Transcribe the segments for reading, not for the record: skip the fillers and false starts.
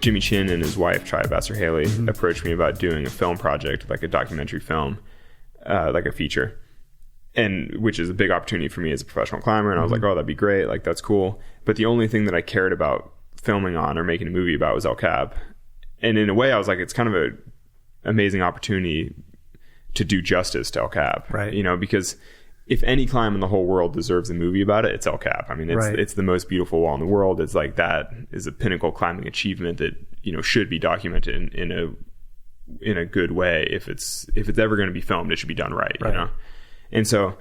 Jimmy Chin and his wife, Chaya Vassar-Haley, approached me about doing a film project, like a documentary film, like a feature, and which is a big opportunity for me as a professional climber. And I was like, oh, that'd be great. Like, that's cool. But the only thing that I cared about filming on or making a movie about was El Cap. And in a way, I was like, it's kind of an amazing opportunity to do justice to El Cap, right? You know, because if any climb in the whole world deserves a movie about it, it's El Cap. I mean, it's the most beautiful wall in the world. It's like, that is a pinnacle climbing achievement that, you know, should be documented in a good way. If it's ever going to be filmed, it should be done right, you know? And so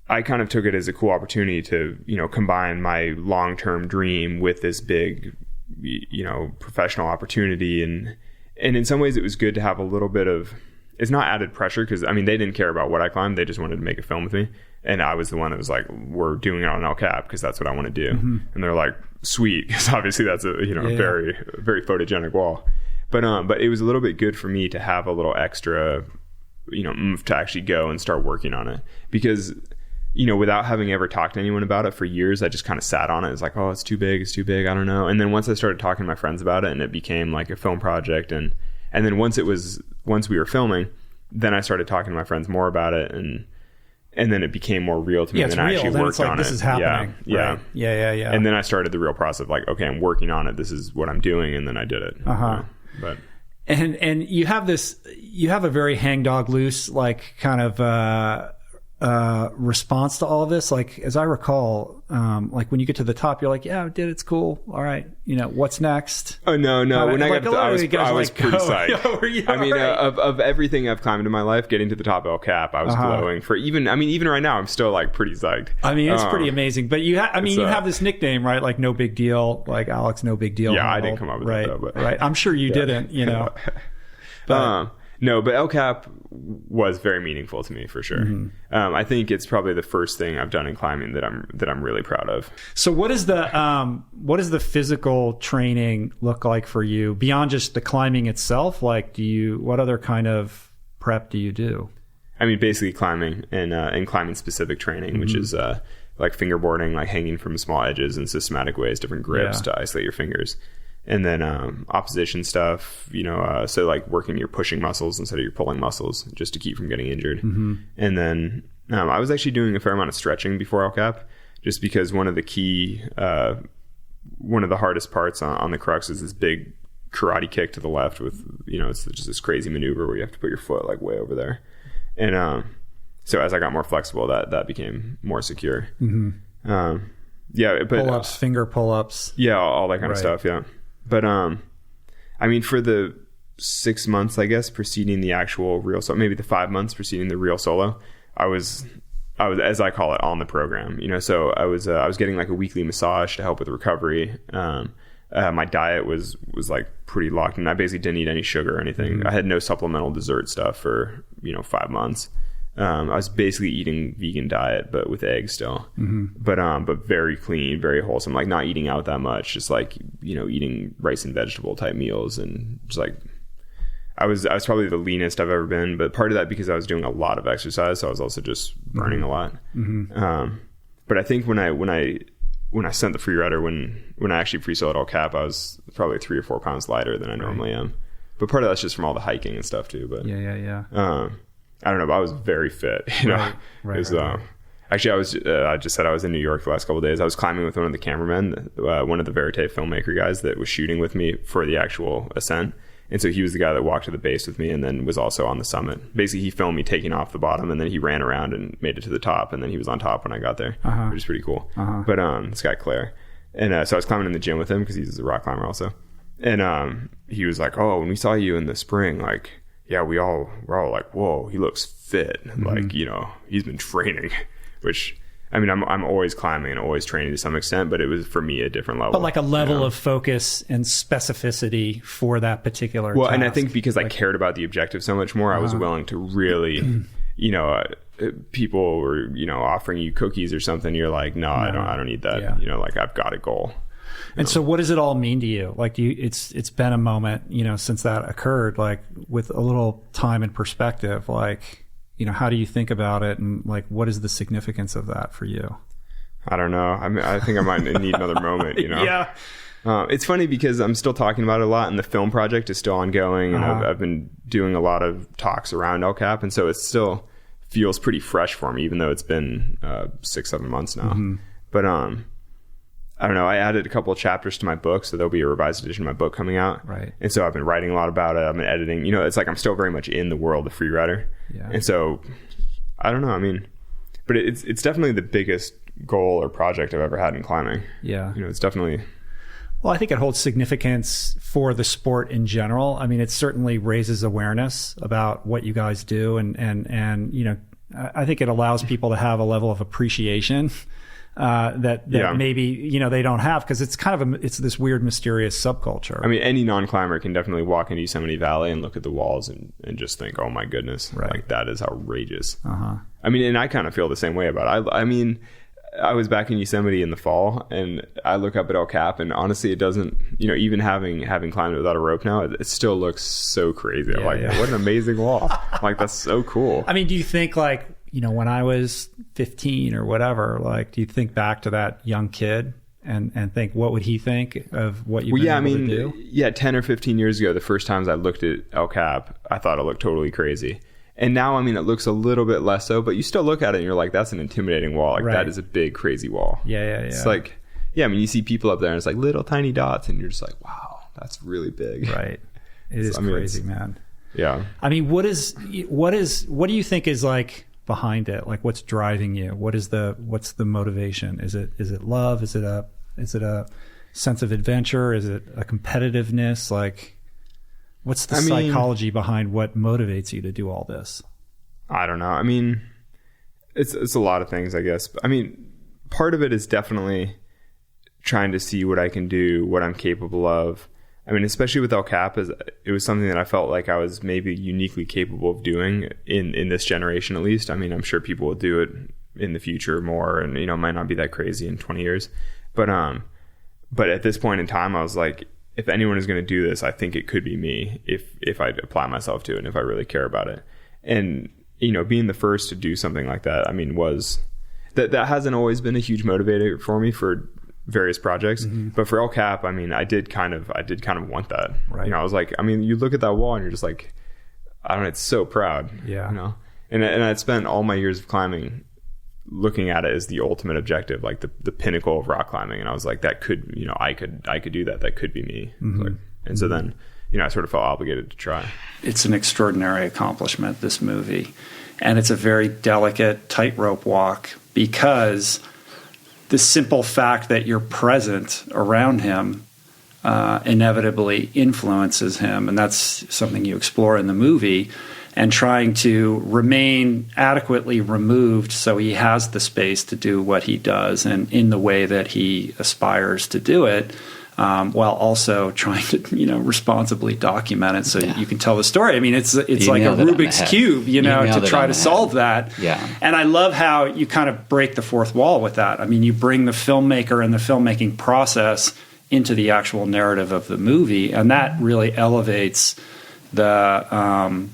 I kind of took it as a cool opportunity to, you know, combine my long-term dream with this big, you know, professional opportunity. And in some ways it was good to have a little bit of, it's not added pressure, because I mean, they didn't care about what I climbed. They just wanted to make a film with me. And I was the one that was like, we're doing it on El Cap because that's what I want to do. And they're like, sweet. Because obviously that's a, you know, very, very photogenic wall. But it was a little bit good for me to have a little extra, you know, to actually go and start working on it. Because, you know, without having ever talked to anyone about it for years, I just kind of sat on it. It's like, oh, it's too big. I don't know. And then once I started talking to my friends about it, and it became like a film project, and then once we were filming, then I started talking to my friends more about it, and then it became more real to me. It's and I actually worked on it. This is happening. Yeah. Right. Yeah. And then I started the real process of like, okay, I'm working on it. This is what I'm doing. And then I did it. But and you have a very hang dog loose, like, kind of response to all of this. Like, as I recall, like when you get to the top, you're like, yeah, I did, it's cool. All right. You know, what's next? Oh, no. When I got to I was pretty psyched. I mean, right. of everything I've climbed in my life, getting to the top of El Cap, I was glowing. For even right now, I'm still like pretty psyched. I mean, it's pretty amazing. But you have this nickname, right? Like, no big deal. Like Alex, no big deal. Yeah, I didn't come up with that though. But. Right. I'm sure you didn't, you know. But, no, but El Cap was very meaningful to me for sure. I think it's probably the first thing I've done in climbing that I'm really proud of. So what does the physical training look like for you beyond just the climbing itself? Like, what other kind of prep do you do? I mean, basically climbing and climbing specific training, which is like fingerboarding, like hanging from small edges in systematic ways, different grips to isolate your fingers. And then opposition stuff, you know, so like working your pushing muscles instead of your pulling muscles, just to keep from getting injured. And then I was actually doing a fair amount of stretching before El Cap, just because one of the hardest parts on the crux is this big karate kick to the left with, you know, it's just this crazy maneuver where you have to put your foot like way over there. And so as I got more flexible, that became more secure. But pull-ups, finger pull-ups. Yeah, all that kind of stuff, yeah. But I mean, for the 6 months, I guess, preceding the actual real solo, maybe the 5 months preceding the real solo, I was, as I call it, on the program. You know, so I was getting like a weekly massage to help with recovery. My diet was like pretty locked in. I basically didn't eat any sugar or anything. I had no supplemental dessert stuff for, you know, 5 months. I was basically eating vegan diet, but with eggs still, but very clean, very wholesome, like not eating out that much, just like, you know, eating rice and vegetable type meals. And just like, I was probably the leanest I've ever been, but part of that because I was doing a lot of exercise. So I was also just burning a lot. But I think when I sent the free rider, when I actually free soloed El Cap, I was probably 3 or 4 pounds lighter than I normally am. But part of that's just from all the hiking and stuff too. But I don't know, but I was very fit, you know. Actually, I just said I was in New York the last couple of days. I was climbing with one of the cameramen, one of the Verite filmmaker guys that was shooting with me for the actual ascent. And so he was the guy that walked to the base with me and then was also on the summit. Basically, he filmed me taking off the bottom, and then he ran around and made it to the top, and then he was on top when I got there, which is pretty cool. But this guy, Claire. And so I was climbing in the gym with him because he's a rock climber also. And he was like, oh, when we saw you in the spring, like, yeah, we're all like, whoa, he looks fit. Like, you know, he's been training, which, I mean, I'm always climbing and always training to some extent, but it was for me a different level. But like a level of focus and specificity for that particular task. And I think because I cared about the objective so much more, I was willing to really, you know, people were, you know, offering you cookies or something. You're like, no, I don't need that. Yeah. You know, like I've got a goal. And so what does it all mean to you? Like, it's been a moment, you know, since that occurred, like with a little time and perspective, like, you know, how do you think about it? And like, what is the significance of that for you? I don't know. I mean, I think I might need another moment, you know? It's funny because I'm still talking about it a lot, and the film project is still ongoing, and I've been doing a lot of talks around LCAP, and so it still feels pretty fresh for me, even though it's been 6-7 months now. But I don't know. I added a couple of chapters to my book, so there'll be a revised edition of my book coming out. Right. And so I've been writing a lot about it. I've been editing. It's like I'm still very much in the world of freerider. Yeah. And so I don't know. I mean, but it's definitely the biggest goal or project I've ever had in climbing. Yeah. It's definitely. Well, I think it holds significance for the sport in general. I mean, it certainly raises awareness about what you guys do, and I think it allows people to have a level of appreciation that maybe they don't have, because it's kind of it's this weird, mysterious subculture. I mean, any non-climber can definitely walk into Yosemite Valley and look at the walls and just think, oh my goodness, like that is outrageous. I mean, and I kind of feel the same way about it. I mean, I was back in Yosemite in the fall, and I look up at El Cap, and honestly, it doesn't, even having climbed it without a rope now, it still looks so crazy. I'm like, what an amazing wall. Like, that's so cool. I mean, do you think, like, when I was 15 or whatever, like, do you think back to that young kid and think, what would he think of what you've been able to do? Yeah, 10 or 15 years ago, the first times I looked at El Cap, I thought it looked totally crazy. And now, I mean, it looks a little bit less so, but you still look at it and you're like, that's an intimidating wall. Like, that is a big, crazy wall. Yeah. It's like, I mean, you see people up there and it's like little tiny dots, and you're just like, wow, that's really big. Right. It is crazy, man. Yeah. I mean, what do you think is, like, behind it? Like, what's driving you? What's the motivation? Is it love? Is it a sense of adventure? Is it a competitiveness? Like, what's the psychology behind what motivates you to do all this? I don't know. I mean, it's a lot of things, I guess. I mean, part of it is definitely trying to see what I can do, what I'm capable of. I mean, especially with El Cap, it was something that I felt like I was maybe uniquely capable of doing in this generation, at least. I mean, I'm sure people will do it in the future more, and it might not be that crazy in 20 years. But at this point in time, I was like, if anyone is going to do this, I think it could be me if I apply myself to it and if I really care about it. And being the first to do something like that, I mean, that hasn't always been a huge motivator for me for various projects. But for El Cap, I mean, I did kind of want that. Right. I was like, I mean, you look at that wall and you're just like, I don't know, it's so proud. Yeah. And I'd spent all my years of climbing looking at it as the ultimate objective, like the pinnacle of rock climbing. And I was like, that could, I could do that. That could be me. And so then, I sort of felt obligated to try. It's an extraordinary accomplishment, this movie. And it's a very delicate tightrope walk, because the simple fact that you're present around him inevitably influences him. And that's something you explore in the movie. And trying to remain adequately removed so he has the space to do what he does and in the way that he aspires to do it, while also trying to, responsibly document it so you can tell the story. I mean, it's like a Rubik's Cube, to try to solve that. Yeah. And I love how you kind of break the fourth wall with that. I mean, you bring the filmmaker and the filmmaking process into the actual narrative of the movie, and that really elevates the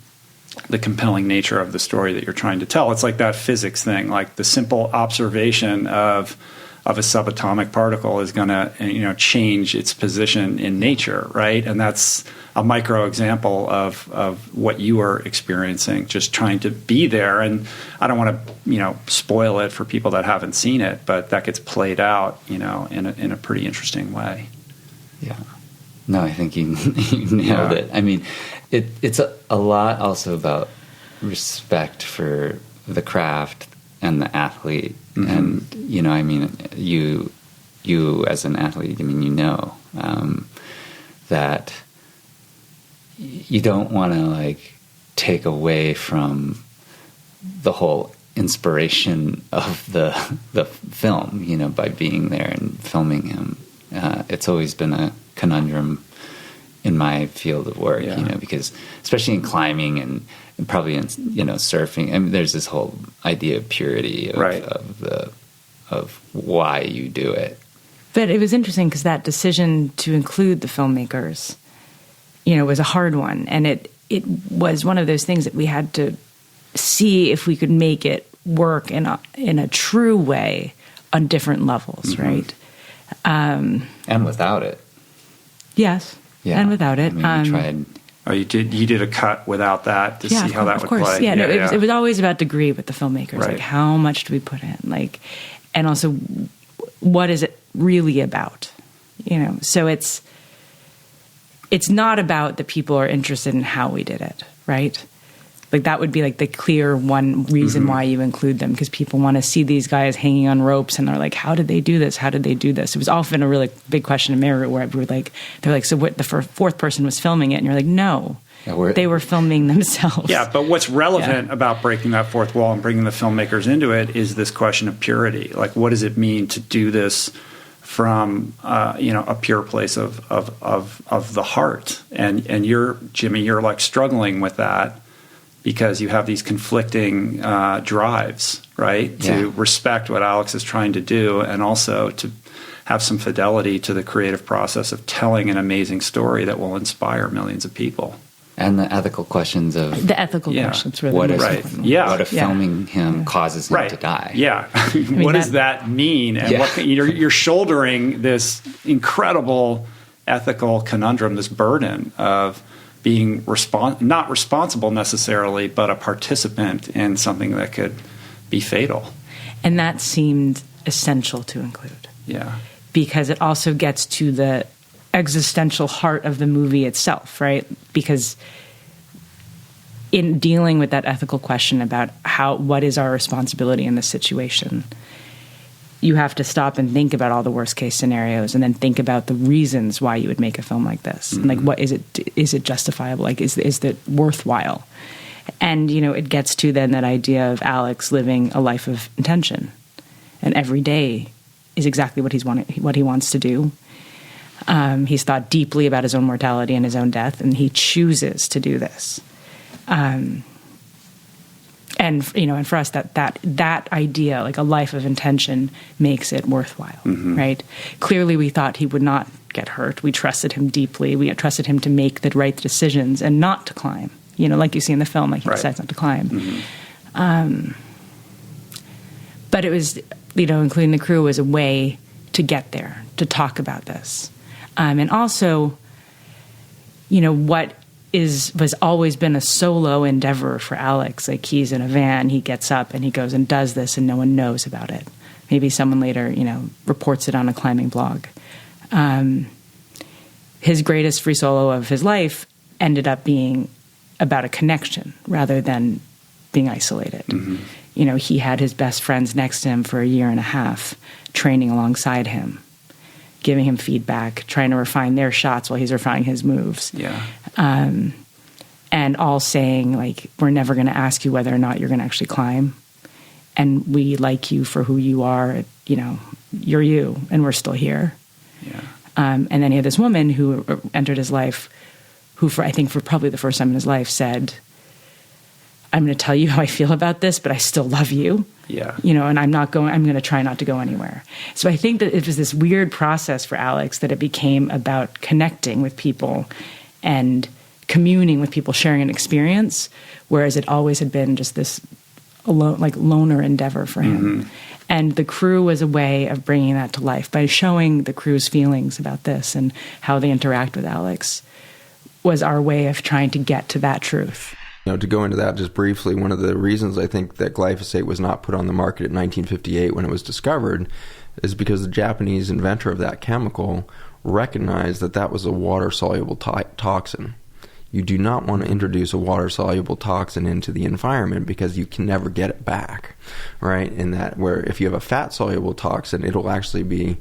compelling nature of the story that you're trying to tell. It's like that physics thing, like the simple observation of a subatomic particle is going to change its position in nature, right? And that's a micro example of what you are experiencing, just trying to be there. And I don't want to spoil it for people that haven't seen it, but that gets played out in a pretty interesting way. Yeah. No, I think you nailed it. I mean, it's a lot also about respect for the craft and the athlete. And, I mean, you as an athlete, I mean, that you don't want to, like, take away from the whole inspiration of the film, by being there and filming him. It's always been a conundrum in my field of work, because especially in climbing and probably in surfing, I mean, there's this whole idea of purity of why you do it. But it was interesting because that decision to include the filmmakers, was a hard one, and it was one of those things that we had to see if we could make it work in a true way on different levels, right? And without it. Yes. Yeah. And without it. I mean, we tried. Oh, you did a cut without that to see how that would play. Yeah, it was always about degree with the filmmakers. Right. Like, how much do we put in? Like, and also, what is it really about? You know, so it's not about that people are interested in how we did it, right? Like, that would be like the clear one reason why you include them, because people want to see these guys hanging on ropes and they're like, how did they do this? How did they do this? It was often a really big question in Memoir where they're like, so what, the fourth person was filming it? And you're like, no, they were filming themselves. Yeah, but what's relevant about breaking that fourth wall and bringing the filmmakers into it is this question of purity. Like, what does it mean to do this from a pure place of the heart? And you're, Jimmy, you're like struggling with that, because you have these conflicting drives, right? Yeah. To respect what Alex is trying to do, and also to have some fidelity to the creative process of telling an amazing story that will inspire millions of people. And the ethical questions of The ethical questions really what most if, important. what if filming him causes him to die? Yeah. What does that mean? And you're shouldering this incredible ethical conundrum, this burden of being not responsible necessarily, but a participant in something that could be fatal. And that seemed essential to include. Yeah. Because it also gets to the existential heart of the movie itself, right? Because in dealing with that ethical question about what is our responsibility in this situation, you have to stop and think about all the worst case scenarios, and then think about the reasons why you would make a film like this. And like, what is it justifiable? Like, is it worthwhile? And, you know, it gets to then that idea of Alex living a life of intention, and every day is exactly what he wants to do. He's thought deeply about his own mortality and his own death, and he chooses to do this. And for us, that idea, like a life of intention, makes it worthwhile, right? Clearly, we thought he would not get hurt. We trusted him deeply. We trusted him to make the right decisions and not to climb. You know, like you see in the film, like he decides not to climb. But it was, including the crew, was a way to get there, to talk about this, and also, what was always been a solo endeavor for Alex. Like, he's in a van, he gets up and he goes and does this, and no one knows about it. Maybe someone later, reports it on a climbing blog. His greatest free solo of his life ended up being about a connection rather than being isolated. He had his best friends next to him for a year and a half, training alongside him, giving him feedback, trying to refine their shots while he's refining his moves. Yeah. And all saying, like, we're never going to ask you whether or not you're going to actually climb. And we like you for who you are. You're you, and we're still here. Yeah. And then he had this woman who entered his life, who, I think for probably the first time in his life, said, I'm going to tell you how I feel about this, but I still love you. Yeah. And I'm going to try not to go anywhere. So I think that it was this weird process for Alex, that it became about connecting with people and communing with people, sharing an experience, whereas it always had been just this loner endeavor for him. And the crew was a way of bringing that to life by showing the crew's feelings about this and how they interact with Alex was our way of trying to get to that truth. To go into that just briefly, one of the reasons I think that glyphosate was not put on the market in 1958 when it was discovered is because the Japanese inventor of that chemical recognized that that was a water-soluble toxin. You do not want to introduce a water-soluble toxin into the environment because you can never get it back, right? In that, where if you have a fat-soluble toxin, it'll actually be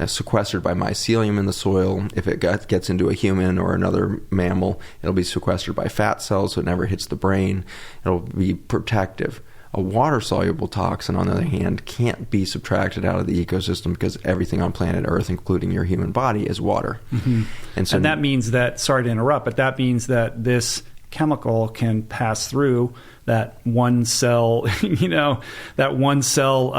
sequestered by mycelium in the soil. If it gets into a human or another mammal, it'll be sequestered by fat cells, so it never hits the brain. It'll be protective. A water-soluble toxin, on the other hand, can't be subtracted out of the ecosystem because everything on planet Earth, including your human body, is water. And that means that, sorry to interrupt, but that means that this chemical can pass through that one cell, that one cell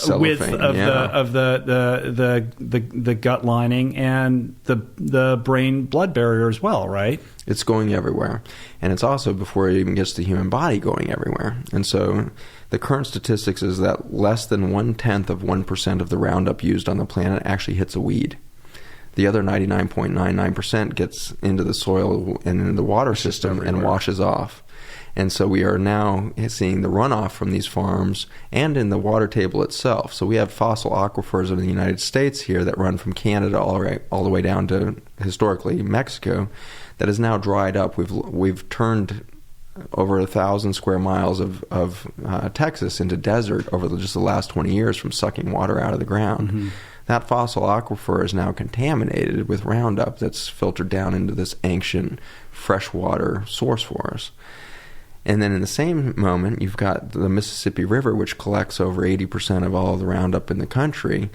width of the gut lining and the brain blood barrier as well, right? It's going everywhere, and it's also, before it even gets to the human body, going everywhere. And so the current statistics is that less than 1/10 of 1% of the Roundup used on the planet actually hits a weed. The other 99.99% gets into the soil and into the water system and washes off. And so we are now seeing the runoff from these farms and in the water table itself. So we have fossil aquifers in the United States here that run from Canada all the way down to, historically, Mexico, that is now dried up. We've turned over 1,000 square miles of Texas into desert over just the last 20 years from sucking water out of the ground. Mm-hmm. That fossil aquifer is now contaminated with Roundup that's filtered down into this ancient freshwater source for us. And then in the same moment, you've got the Mississippi River, which collects over 80% of all the Roundup in the country.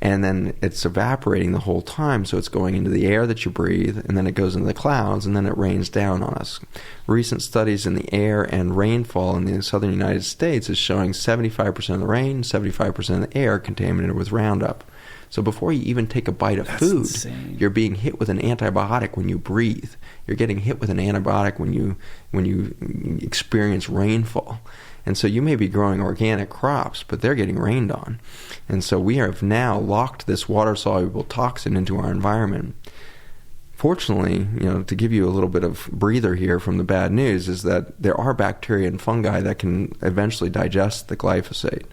And then it's evaporating the whole time, so it's going into the air that you breathe, and then it goes into the clouds, and then it rains down on us. Recent studies in the air and rainfall in the southern United States is showing 75% of the rain, 75% of the air contaminated with Roundup. So before you even take a bite of food, insane. You're being hit with an antibiotic when you breathe. You're getting hit with an antibiotic when you experience rainfall. And so you may be growing organic crops, but they're getting rained on. And so we have now locked this water-soluble toxin into our environment. Fortunately, to give you a little bit of breather here from the bad news, is that there are bacteria and fungi that can eventually digest the glyphosate.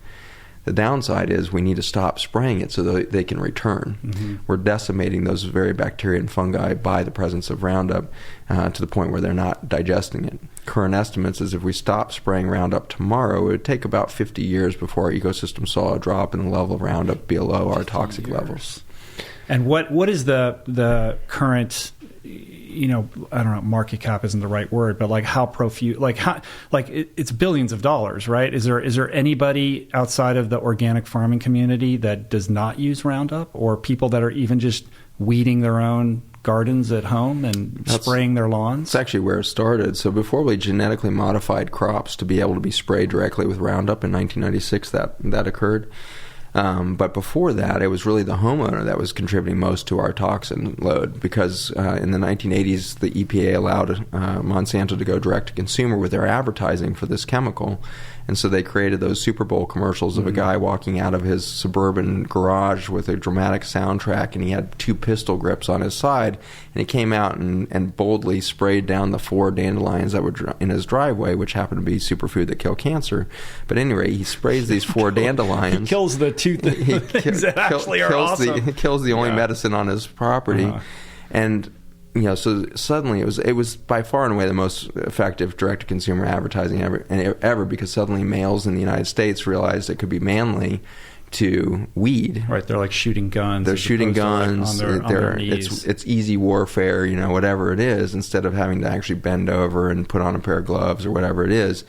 The downside is we need to stop spraying it so that they can return. Mm-hmm. We're decimating those very bacteria and fungi by the presence of Roundup to the point where they're not digesting it. Current estimates is if we stop spraying Roundup tomorrow, it would take about 50 years before our ecosystem saw a drop in the level of Roundup below our toxic levels. And what is the current, I don't know, market cap isn't the right word, but how profuse, it's billions of dollars, right? Is there anybody outside of the organic farming community that does not use Roundup, or people that are even just weeding their own gardens at home and spraying their lawns? That's actually where it started. So before we genetically modified crops to be able to be sprayed directly with Roundup in 1996, that occurred. But before that, it was really the homeowner that was contributing most to our toxin load, because in the 1980s, the EPA allowed Monsanto to go direct to consumer with their advertising for this chemical. And so they created those Super Bowl commercials of a guy walking out of his suburban garage with a dramatic soundtrack, and he had 2 pistol grips on his side, and he came out and boldly sprayed down the 4 dandelions that were in his driveway, which happened to be superfood that kill cancer. But anyway, he sprays these 4 dandelions. He kills the 2 things that actually are awesome. He kills the only medicine on his property. And so suddenly it was by far and away the most effective direct-to-consumer advertising ever, because suddenly males in the United States realized it could be manly to weed. Right, they're like shooting guns. They're shooting guns. On their knees. It's easy warfare, whatever it is, instead of having to actually bend over and put on a pair of gloves or whatever it is.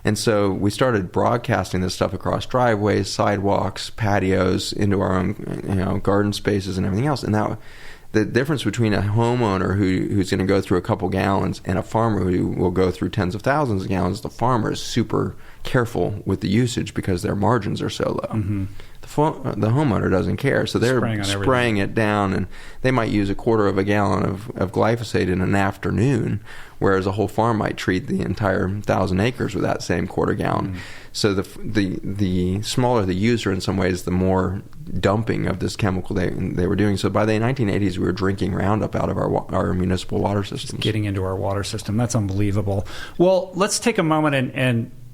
And so we started broadcasting this stuff across driveways, sidewalks, patios, into our own garden spaces and everything else. And that the difference between a homeowner who's going to go through a couple gallons and a farmer who will go through tens of thousands of gallons, the farmer is super careful with the usage because their margins are so low. Mm-hmm. The homeowner doesn't care, so they're spraying it down, and they might use a quarter of a gallon of glyphosate in an afternoon, whereas a whole farm might treat the entire 1,000 acres with that same quarter gallon. Mm-hmm. So the smaller the user, in some ways, the more dumping of this chemical they were doing. So by the 1980s, we were drinking Roundup out of our municipal water systems. It's getting into our water system. That's unbelievable. Well, let's take a moment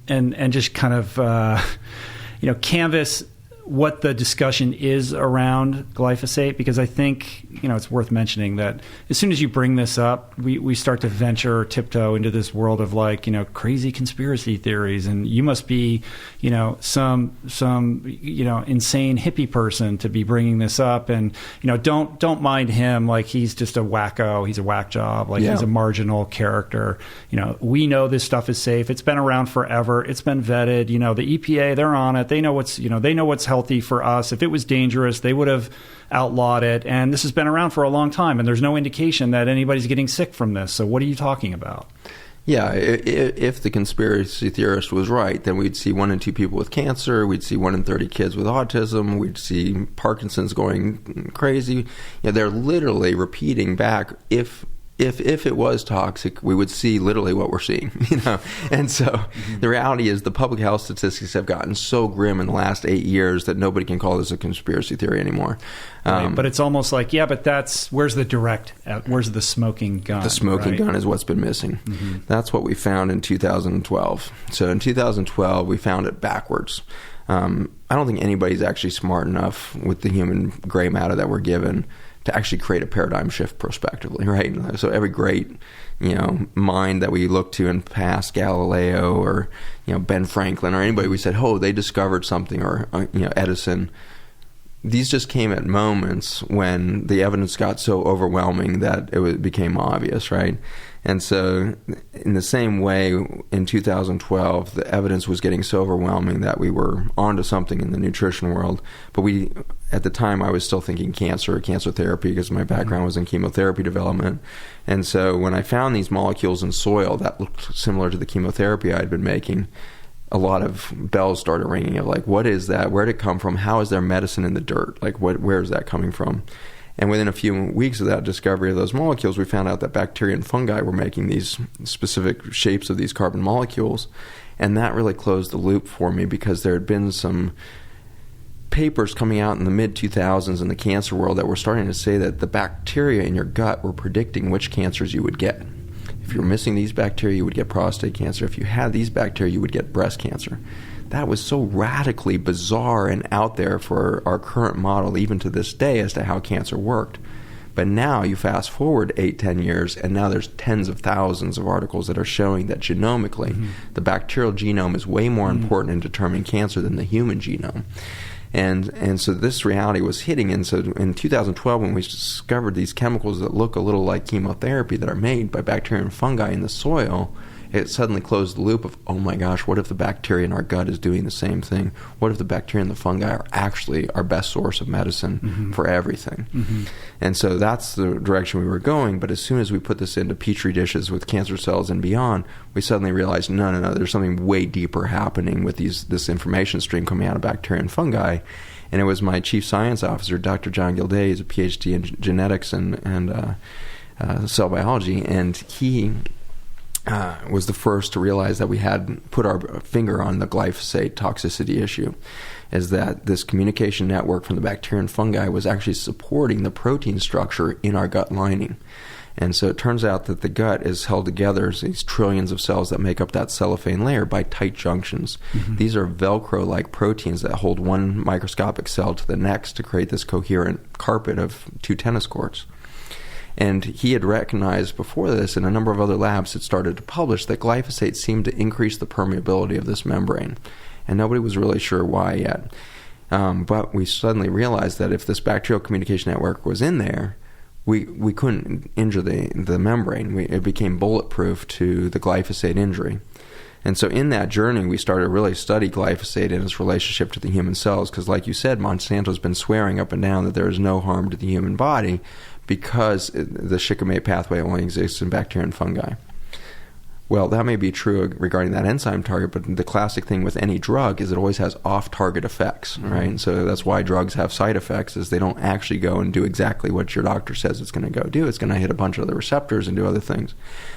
and just kind of canvas what the discussion is around glyphosate, because I think it's worth mentioning that as soon as you bring this up, we start to tiptoe into this world of crazy conspiracy theories, and you must be some insane hippie person to be bringing this up, and don't mind him, like he's just a wacko, he's a whack job, he's a marginal character. We know this stuff is safe. It's been around forever. It's been vetted. The EPA, they're on it. They know what's healthy for us. If it was dangerous, they would have outlawed it. And this has been around for a long time, and there's no indication that anybody's getting sick from this. So what are you talking about? Yeah, if the conspiracy theorist was right, then we'd see 1 in 2 people with cancer, we'd see 1 in 30 kids with autism, we'd see Parkinson's going crazy. They're literally repeating back, if if it was toxic, we would see literally what we're seeing, And so the reality is the public health statistics have gotten so grim in the last 8 years that nobody can call this a conspiracy theory anymore. Right, but it's almost like, but where's the smoking gun? The smoking gun is what's been missing. That's what we found in 2012. So in 2012, we found it backwards. I don't think anybody's actually smart enough with the human gray matter that we're given to actually create a paradigm shift prospectively, right? So every great, mind that we look to in the past, Galileo or, Ben Franklin or anybody, we said, they discovered something, or, Edison. These just came at moments when the evidence got so overwhelming that it became obvious, right? And so in the same way, in 2012, the evidence was getting so overwhelming that we were onto something in the nutrition world. But at the time, I was still thinking cancer therapy, because my background was in chemotherapy development. And so when I found these molecules in soil that looked similar to the chemotherapy I had been making, a lot of bells started ringing of like, what is that? Where did it come from? How is there medicine in the dirt? Like, where is that coming from? And within a few weeks of that discovery of those molecules, we found out that bacteria and fungi were making these specific shapes of these carbon molecules. And that really closed the loop for me, because there had been some papers coming out in the mid-2000s in the cancer world that were starting to say that the bacteria in your gut were predicting which cancers you would get. If you're missing these bacteria, you would get prostate cancer. If you had these bacteria, you would get breast cancer. That was so radically bizarre and out there for our current model, even to this day, as to how cancer worked. But now you fast forward 8-10 years, and now there's tens of thousands of articles that are showing that genomically, the bacterial genome is way more important in determining cancer than the human genome. And so this reality was hitting. And so in 2012, when we discovered these chemicals that look a little like chemotherapy that are made by bacteria and fungi in the soil, it suddenly closed the loop of, oh my gosh, what if the bacteria in our gut is doing the same thing? What if the bacteria and the fungi are actually our best source of medicine for everything? And so that's the direction we were going. But as soon as we put this into petri dishes with cancer cells and beyond, we suddenly realized, no, there's something way deeper happening with this information stream coming out of bacteria and fungi. And it was my chief science officer, Dr. John Gilday. He's a PhD in genetics and cell biology, and he was the first to realize that we had put our finger on the glyphosate toxicity issue, is that this communication network from the bacteria and fungi was actually supporting the protein structure in our gut lining. And so it turns out that the gut is held together, these trillions of cells that make up that cellophane layer, by tight junctions. These are Velcro-like proteins that hold one microscopic cell to the next to create this coherent carpet of 2 tennis courts. And he had recognized before this, in a number of other labs had started to publish, that glyphosate seemed to increase the permeability of this membrane. And nobody was really sure why yet. But we suddenly realized that if this bacterial communication network was in there, we couldn't injure the membrane. It became bulletproof to the glyphosate injury. And so in that journey, we started to really study glyphosate and its relationship to the human cells, because like you said, Monsanto's been swearing up and down that there is no harm to the human body, because the shikimate pathway only exists in bacteria and fungi. Well, that may be true regarding that enzyme target, but the classic thing with any drug is it always has off-target effects, right? And so that's why drugs have side effects, is they don't actually go and do exactly what your doctor says it's going to go do. It's going to hit a bunch of other receptors and do other things.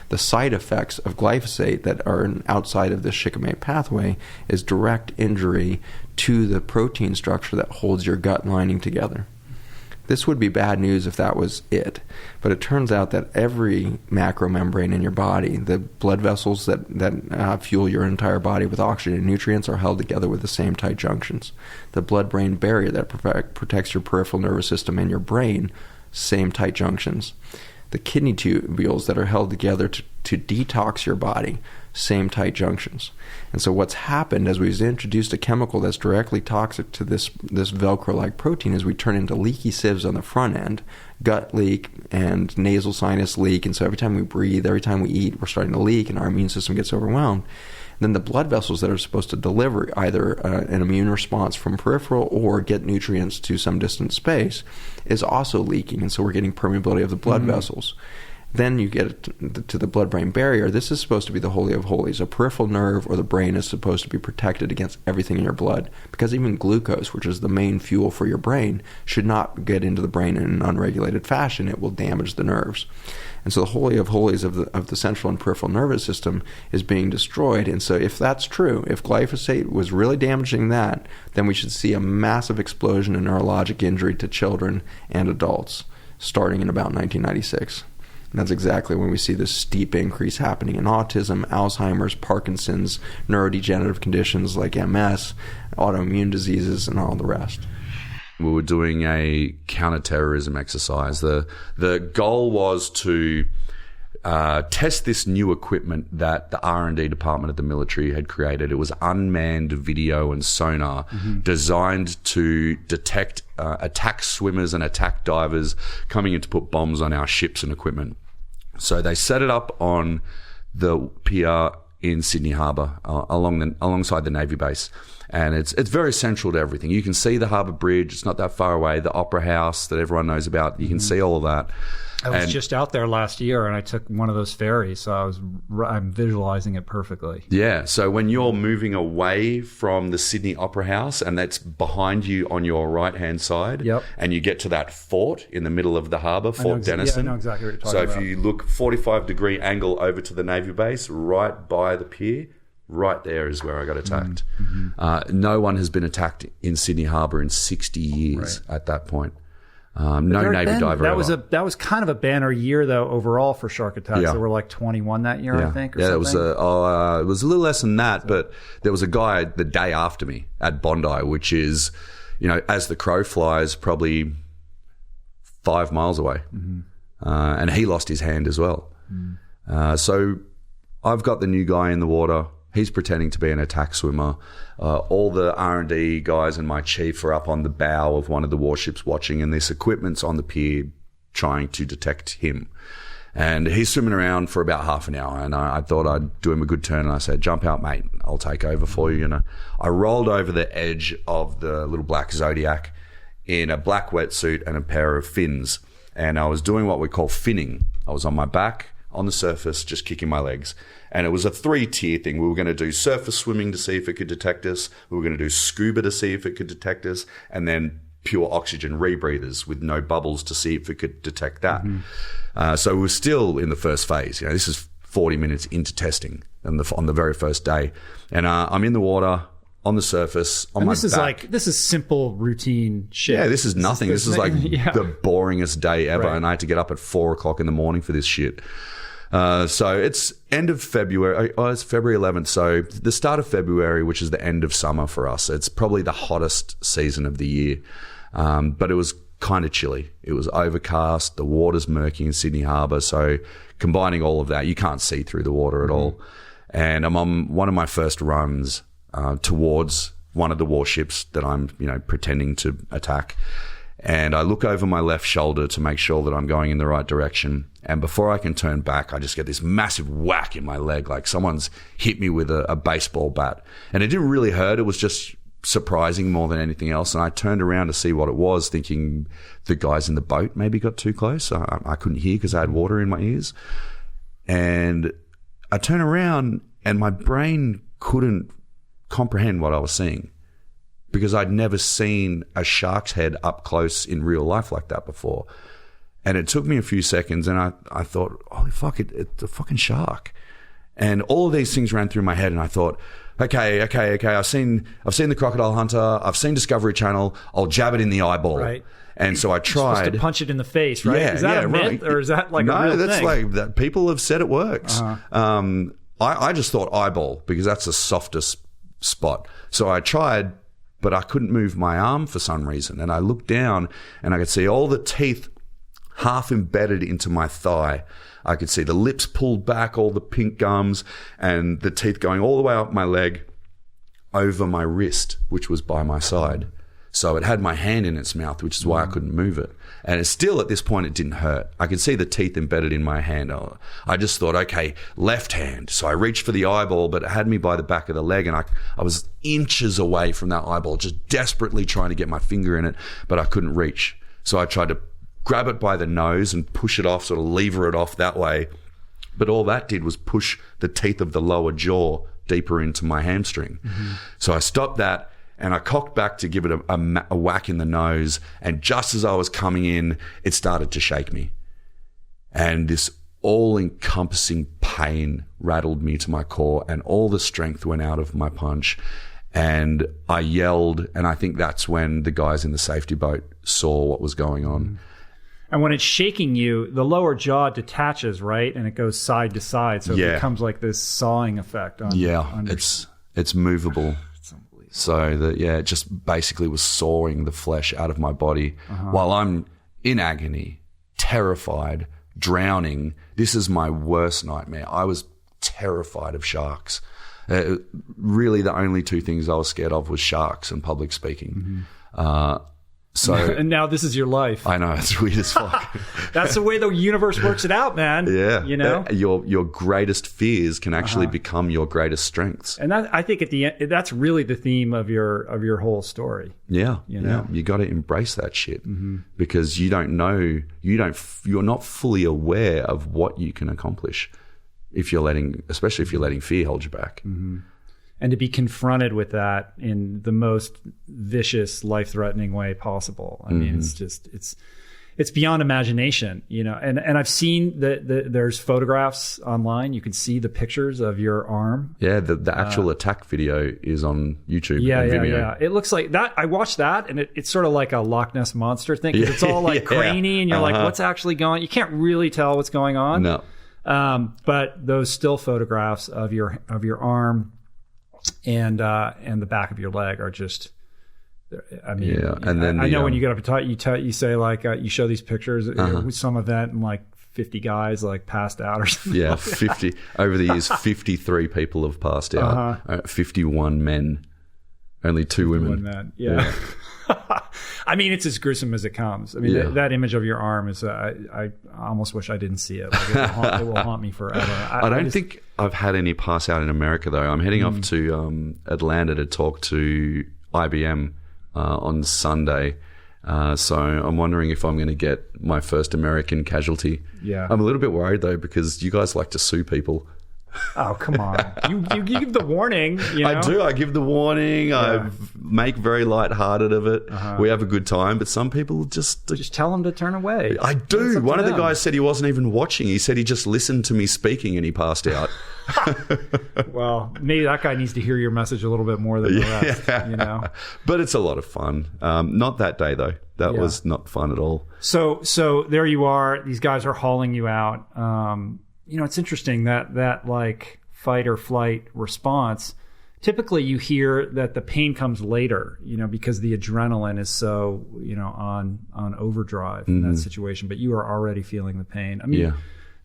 The side effects of glyphosate that are outside of this shikimate pathway is direct injury to the protein structure that holds your gut lining together. This would be bad news if that was it. But it turns out that every macromembrane in your body, the blood vessels that fuel your entire body with oxygen and nutrients, are held together with the same tight junctions. The blood-brain barrier that protects your peripheral nervous system and your brain, same tight junctions. The kidney tubules that are held together to detox your body, same tight junctions. And so what's happened as we've introduced a chemical that's directly toxic to this Velcro-like protein is we turn into leaky sieves on the front end, gut leak and nasal sinus leak. And so every time we breathe, every time we eat, we're starting to leak and our immune system gets overwhelmed. Then the blood vessels that are supposed to deliver either an immune response from peripheral or get nutrients to some distant space is also leaking. And so we're getting permeability of the blood vessels. Then you get to the blood-brain barrier. This is supposed to be the holy of holies. A peripheral nerve or the brain is supposed to be protected against everything in your blood, because even glucose, which is the main fuel for your brain, should not get into the brain in an unregulated fashion. It will damage the nerves. And so the holy of holies of the central and peripheral nervous system is being destroyed. And so if that's true, if glyphosate was really damaging that, then we should see a massive explosion in neurologic injury to children and adults starting in about 1996. And that's exactly when we see this steep increase happening in autism, Alzheimer's, Parkinson's, neurodegenerative conditions like MS, autoimmune diseases, and all the rest. We were doing a counterterrorism exercise. The goal was to test this new equipment that the R&D department of the military had created. It was unmanned video and sonar designed to detect attack swimmers and attack divers coming in to put bombs on our ships and equipment. So they set it up on the pier in Sydney Harbour alongside the Navy base. And it's very central to everything. You can see the Harbour Bridge. It's not that far away. The Opera House that everyone knows about. You can see all of that. I was just out there last year, and I took one of those ferries, so I'm visualizing it perfectly. Yeah, so when you're moving away from the Sydney Opera House, and that's behind you on your right-hand side, and you get to that fort in the middle of the harbour, Fort Denison. Yeah, I know exactly what you're talking about. So if you look 45-degree angle over to the Navy base, right by the pier, right there is where I got attacked. No one has been attacked in Sydney Harbour in 60 years at that point. No Navy diver ever. That was kind of a banner year, though, overall for shark attacks. There were like 21 that year, I think. It was a little less than that, but there was a guy the day after me at Bondi, which is, as the crow flies, probably 5 miles away, and he lost his hand as well. So I've got the new guy in the water. He's pretending to be an attack swimmer. All the R&D guys and my chief are up on the bow of one of the warships watching, and this equipment's on the pier trying to detect him. And he's swimming around for about half an hour, and I thought I'd do him a good turn, and I said, "Jump out, mate. I'll take over for you." I rolled over the edge of the little black Zodiac in a black wetsuit and a pair of fins, and I was doing what we call finning. I was on my back on the surface, just kicking my legs. And it was a 3-tier thing. We were going to do surface swimming to see if it could detect us. We were going to do scuba to see if it could detect us. And then pure oxygen rebreathers with no bubbles to see if it could detect that. So we were still in the first phase. This is 40 minutes into testing on the very first day. And I'm in the water, on the surface, on my back. This is simple routine shit. Yeah, this is nothing. This is like the boringest day ever. Right. And I had to get up at 4 o'clock in the morning for this shit. So it's end of February. It's February 11th. So the start of February, which is the end of summer for us. It's probably the hottest season of the year. But it was kind of chilly. It was overcast. The water's murky in Sydney Harbour. So combining all of that, you can't see through the water at all. And I'm on one of my first runs towards one of the warships that I'm, pretending to attack. And I look over my left shoulder to make sure that I'm going in the right direction. And before I can turn back, I just get this massive whack in my leg, like someone's hit me with a baseball bat. And it didn't really hurt. It was just surprising more than anything else. And I turned around to see what it was, thinking the guys in the boat maybe got too close. I couldn't hear because I had water in my ears. And I turn around and my brain couldn't comprehend what I was seeing, because I'd never seen a shark's head up close in real life like that before. And it took me a few seconds, and I thought, holy fuck, it's a fucking shark. And all of these things ran through my head, and I thought, okay, I've seen the Crocodile Hunter, I've seen Discovery Channel, I'll jab it in the eyeball. Right. And so I tried. You're supposed to punch it in the face, right? Yeah, is that a myth, or is that like a real thing? No, that's like that. People have said it works. I just thought eyeball, because that's the softest spot. So I tried, but I couldn't move my arm for some reason. And I looked down and I could see all the teeth half embedded into my thigh. I could see the lips pulled back, all the pink gums, and the teeth going all the way up my leg over my wrist, which was by my side. So it had my hand in its mouth, which is why I couldn't move it. And it's still, at this point, it didn't hurt. I could see the teeth embedded in my hand. I just thought, okay, left hand. So I reached for the eyeball, but it had me by the back of the leg, and I was inches away from that eyeball, just desperately trying to get my finger in it, but I couldn't reach. So I tried to grab it by the nose and push it off, sort of lever it off that way. But all that did was push the teeth of the lower jaw deeper into my hamstring. So I stopped that and I cocked back to give it a whack in the nose. And just as I was coming in, it started to shake me. And this all-encompassing pain rattled me to my core, and all the strength went out of my punch. And I yelled, and I think that's when the guys in the safety boat saw what was going on. And when it's shaking you, the lower jaw detaches, right? And it goes side to side. So it becomes like this sawing effect. It's movable. So it just basically was sawing the flesh out of my body while I'm in agony, terrified, drowning. This is my worst nightmare. I was terrified of sharks. Really, the only two things I was scared of was sharks and public speaking. So and now this is your life. I know, it's weird as fuck. That's the way the universe works it out, man. Yeah, you know, your greatest fears can actually become your greatest strengths. And that, I think, at the end, that's really the theme of your whole story. Yeah, you got to embrace that shit because you don't know, you're not fully aware of what you can accomplish especially if you're letting fear hold you back. And to be confronted with that in the most vicious, life-threatening way possible. I mean, it's beyond imagination, you know. And I've seen there's photographs online. You can see the pictures of your arm. Yeah, the actual attack video is on YouTube and Vimeo. Yeah. It looks like that. I watched that, and it's sort of like a Loch Ness Monster thing. It's all like grainy, and you're like, what's actually going on? You can't really tell what's going on. No. But those still photographs of your arm and the back of your leg are just, I mean, and then I know when you get up and talk, you say like, you show these pictures with some event and like 50 guys like passed out or something. Yeah, 50 over the years. 53 people have passed out. 51 men, only 2 women. Men. Yeah. I mean, it's as gruesome as it comes. I mean, that image of your arm is, I almost wish I didn't see it. Like, it will haunt me forever. I don't think I've had any pass out in America, though. I'm heading off to Atlanta to talk to IBM on Sunday. So I'm wondering if I'm going to get my first American casualty. Yeah. I'm a little bit worried, though, because you guys like to sue people. Oh, come on. You give the warning. You know? I do. I give the warning. Yeah. I make very lighthearted of it. We have a good time, but some people just tell them to turn away. I do. One of the guys said he wasn't even watching. He said he just listened to me speaking and he passed out. Well, maybe that guy needs to hear your message a little bit more than the rest, you know? But it's a lot of fun. Not that day, though. That was not fun at all. So there you are. These guys are hauling you out. You know, it's interesting that like fight or flight response. Typically, you hear that the pain comes later, you know, because the adrenaline is so, you know, on overdrive in that situation. But you are already feeling the pain. I mean,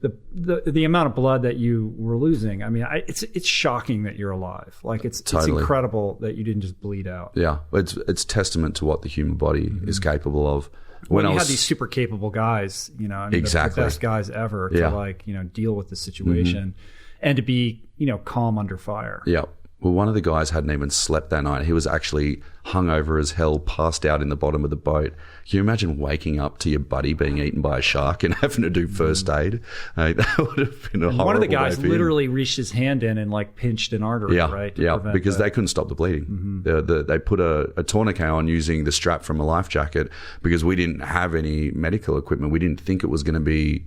the amount of blood that you were losing. I mean, it's shocking that you're alive. Like it's incredible that you didn't just bleed out. Yeah, it's testament to what the human body is capable of. When you had these super capable guys, you know, I mean, the best guys ever to like, you know, deal with the situation and to be, you know, calm under fire. Yeah. Well, one of the guys hadn't even slept that night. He was actually hungover as hell, passed out in the bottom of the boat. Can you imagine waking up to your buddy being eaten by a shark and having to do first aid? That would have been a horrible. One of the guys literally reached his hand in and like pinched an artery, right? Because they couldn't stop the bleeding. They put a tourniquet on using the strap from a life jacket because we didn't have any medical equipment. We didn't think it was going to be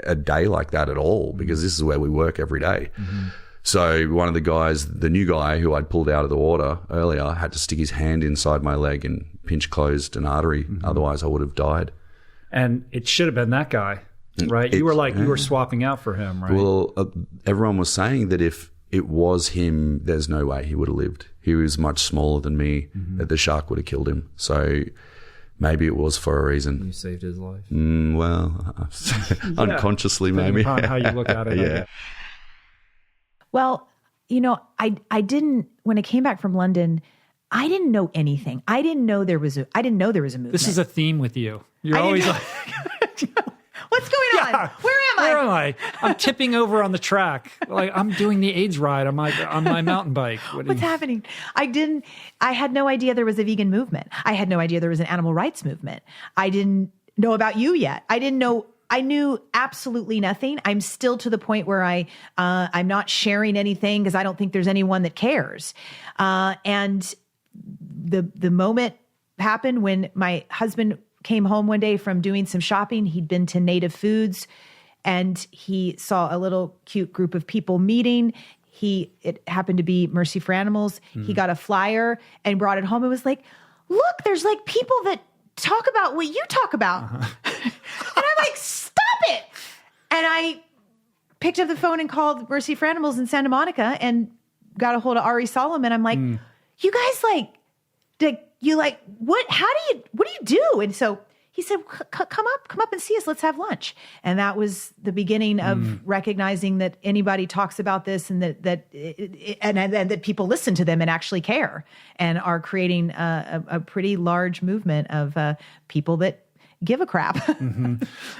a day like that at all because this is where we work every day. So one of the guys, the new guy who I'd pulled out of the water earlier, had to stick his hand inside my leg and pinch closed an artery. Otherwise, I would have died. And it should have been that guy, right? You were swapping out for him, right? Well, everyone was saying that if it was him, there's no way he would have lived. He was much smaller than me, that the shark would have killed him. So maybe it was for a reason. You saved his life. Well, unconsciously maybe. Depending upon how you look at it. Yeah. Well, you know, I didn't, when I came back from London, I didn't know anything. I didn't know there was a movement. This is a theme with you. You're always like, what's going on? Where am I? I'm tipping over on the track. Like I'm doing the AIDS ride on my mountain bike. What's happening? I had no idea there was a vegan movement. I had no idea there was an animal rights movement. I didn't know about you yet. I didn't know. I knew absolutely nothing. I'm still to the point where I'm not sharing anything because I don't think there's anyone that cares. And the moment happened when my husband came home one day from doing some shopping. He'd been to Native Foods and he saw a little cute group of people meeting. It happened to be Mercy for Animals. He got a flyer and brought it home and was like, look, there's like people that talk about what you talk about. And I'm like, stop it. And I picked up the phone and called Mercy for Animals in Santa Monica and got a hold of Ari Solomon. I'm like, you guys what do you do? And so he said, come up and see us. Let's have lunch. And that was the beginning of recognizing that anybody talks about this and that people listen to them and actually care and are creating a pretty large movement of people that give a crap.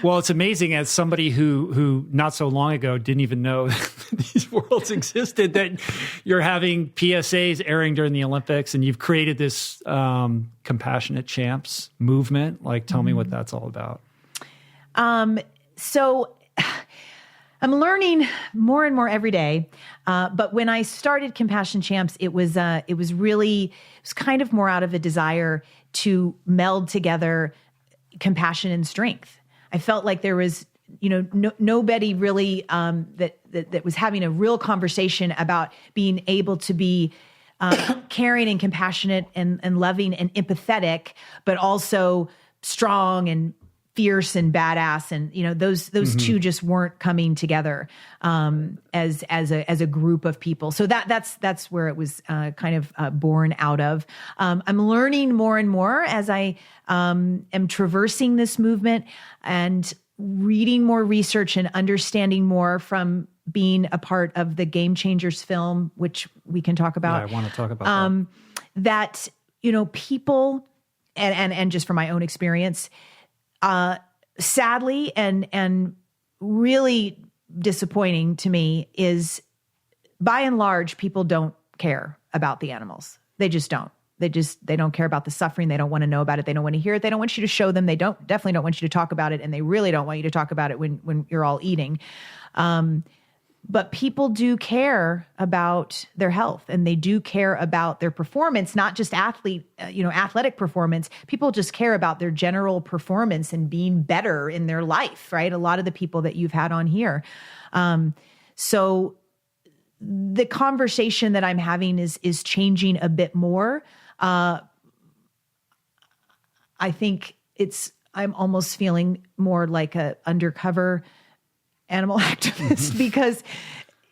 Well, it's amazing as somebody who not so long ago didn't even know these worlds existed, that you're having PSAs airing during the Olympics and you've created this Compassionate Champs movement. Like, tell me what that's all about. So I'm learning more and more every day. But when I started Compassion Champs, it was kind of more out of a desire to meld together compassion and strength. I felt like there was, nobody really that was having a real conversation about being able to be caring and compassionate and loving and empathetic, but also strong and fierce and badass. And those two just weren't coming together as a group of people. So that's where it was kind of born out of. I'm learning more and more as I am traversing this movement and reading more research and understanding more from being a part of the Game Changers film, which we can talk about. Yeah, I want to talk about that. People and just from my own experience, sadly and really disappointing to me is, by and large, people don't care about the animals. They just don't. They don't care about the suffering. They don't want to know about it. They don't want to hear it. They don't want you to show them. They definitely don't want you to talk about it. And they really don't want you to talk about it when you're all eating. But people do care about their health, and they do care about their performance, not just athletic performance. People just care about their general performance and being better in their life, right? A lot of the people that you've had on here. So the conversation that I'm having is changing a bit more. I think I'm almost feeling more like a undercover animal activist because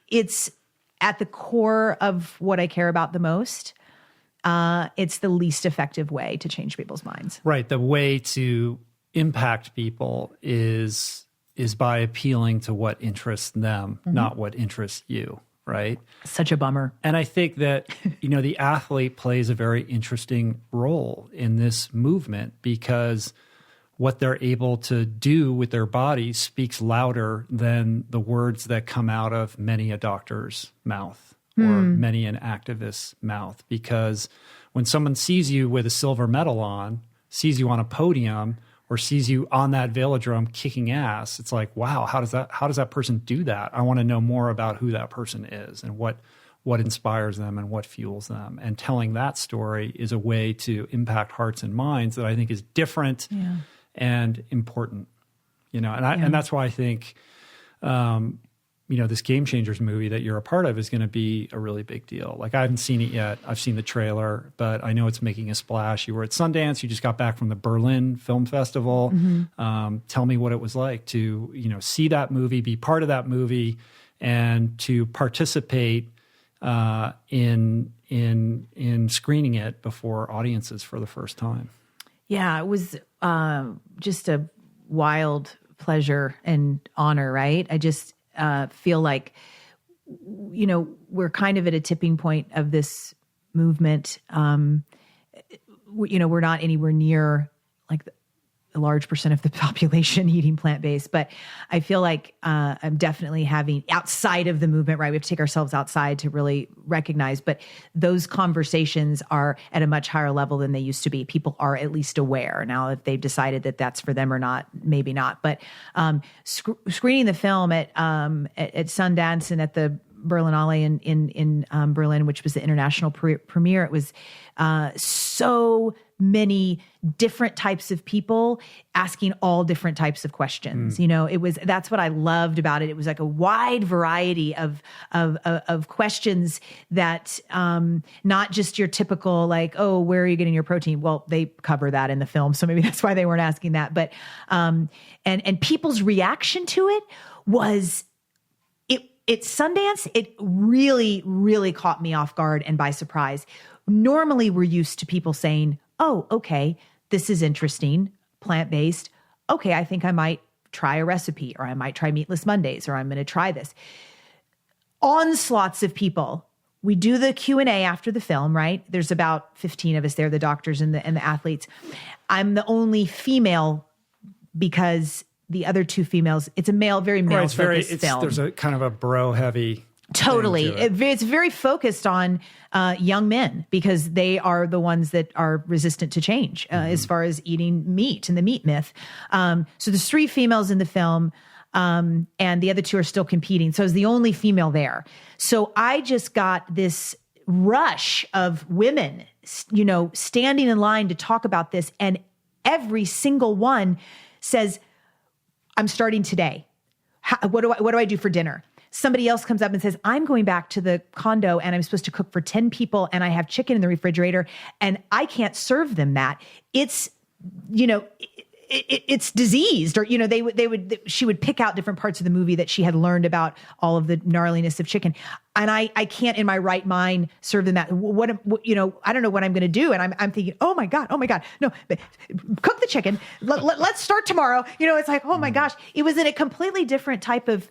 it's at the core of what I care about the most. It's the least effective way to change people's minds. Right. The way to impact people is by appealing to what interests them, not what interests you. Right. Such a bummer. And I think that, the athlete plays a very interesting role in this movement because what they're able to do with their bodies speaks louder than the words that come out of many a doctor's mouth or many an activist's mouth. Because when someone sees you with a silver medal on, sees you on a podium, or sees you on that velodrome kicking ass, it's like, wow, how does that person do that? I want to know more about who that person is and what inspires them and what fuels them. And telling that story is a way to impact hearts and minds that I think is different and important. And that's why I think this Game Changers movie that you're a part of is going to be a really big deal. Like, I haven't seen it yet. I've seen the trailer, but I know it's making a splash. You were at Sundance. You just got back from the Berlin Film Festival. Tell me what it was like to, see that movie, be part of that movie, and to participate in screening it before audiences for the first time. Yeah, it was just a wild pleasure and honor, right? I just feel like, we're kind of at a tipping point of this movement. We're not anywhere near like a large percent of the population eating plant-based, but I feel like I'm definitely having outside of the movement, right? We have to take ourselves outside to really recognize, but those conversations are at a much higher level than they used to be. People are at least aware. Now, if they've decided that that's for them or not, maybe not. But screening the film at Sundance and at the Berlinale in Berlin, which was the international premiere, it was so many different types of people asking all different types of questions. You know, that's what I loved about it. It was like a wide variety of questions that, not just your typical like, oh, where are you getting your protein? Well, they cover that in the film, so maybe that's why they weren't asking that. But, and people's reaction to it was, at Sundance, it really, really caught me off guard and by surprise. Normally, we're used to people saying, oh, okay, this is interesting, plant-based. Okay, I think I might try a recipe, or I might try Meatless Mondays, or I'm going to try this. Onslaughts of people. We do the Q&A after the film, right? There's about 15 of us there, the doctors and the athletes. I'm the only female because the other two females, it's a male, very male-focused film. There's a kind of a bro-heavy. Totally. It's very focused on young men because they are the ones that are resistant to change as far as eating meat and the meat myth. So there's 3 females in the film, and the other 2 are still competing. So I was the only female there. So I just got this rush of women, you know, standing in line to talk about this. And every single one says, I'm starting today. What do I do for dinner? Somebody else comes up and says, I'm going back to the condo and I'm supposed to cook for 10 people and I have chicken in the refrigerator and I can't serve them that. It's, you know, it's diseased, or, you know, she would pick out different parts of the movie that she had learned about all of the gnarliness of chicken. And I can't in my right mind serve them that. You know, I don't know what I'm going to do. And I'm thinking, oh my God, no, cook the chicken. Let's start tomorrow. You know, it's like, oh my gosh, it was in a completely different type of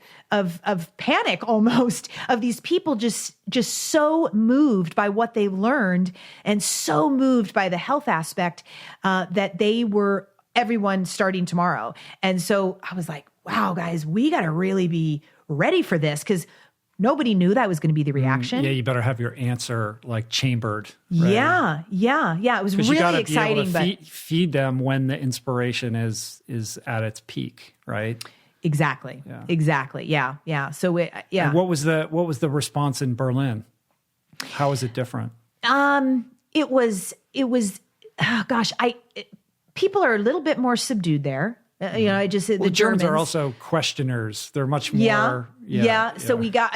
panic almost, of these people just so moved by what they've learned and so moved by the health aspect that they were everyone starting tomorrow. And so I was like, wow, guys, we got to really be ready for this, because nobody knew that was going to be the reaction. Yeah, you better have your answer like chambered. Right? Yeah. It was really exciting. But feed them when the inspiration is at its peak, right? Exactly. Yeah. So And what was the response in Berlin? How was it different? It was. Oh gosh, people are a little bit more subdued there. You know, the Germans are also questioners. They're much more. So we got,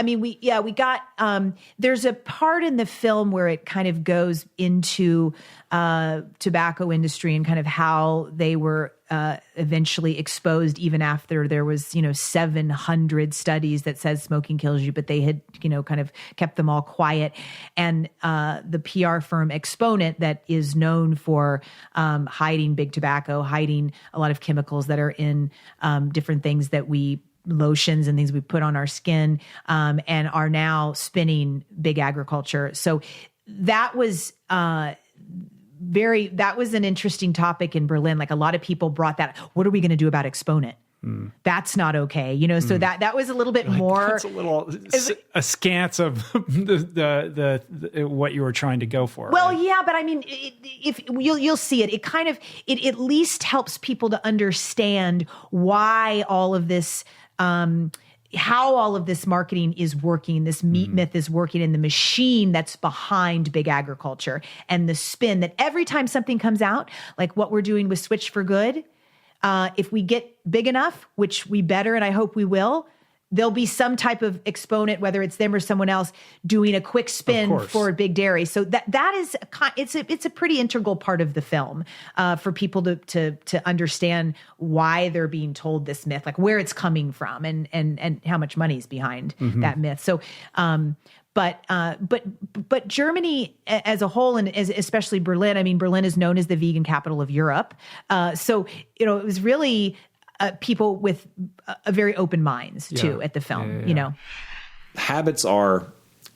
there's a part in the film where it kind of goes into tobacco industry and kind of how they were eventually exposed, even after there was, 700 studies that says smoking kills you, but they had, kind of kept them all quiet. And the PR firm Exponent, that is known for hiding big tobacco, hiding a lot of chemicals that are in different things that lotions and things we put on our skin, and are now spinning big agriculture. So that was that was an interesting topic in Berlin. Like, a lot of people brought that. What are we going to do about Exponent? That's not okay. So that was a little bit more. That's a little askance of the what you were trying to go for. Well, right? yeah, but I mean, if you'll see it, it at least helps people to understand why all of this, how all of this marketing is working, this meat myth is working, and the machine that's behind big agriculture, and the spin that every time something comes out, like what we're doing with Switch for Good, if we get big enough, which we better, and I hope we will, there'll be some type of exponent, whether it's them or someone else, doing a quick spin for big dairy. So that is it's a pretty integral part of the film for people to understand why they're being told this myth, like where it's coming from, and how much money is behind that myth. So, but Germany as a whole, and especially Berlin, I mean, Berlin is known as the vegan capital of Europe. So, it was really people with very open minds too at the film, Habits are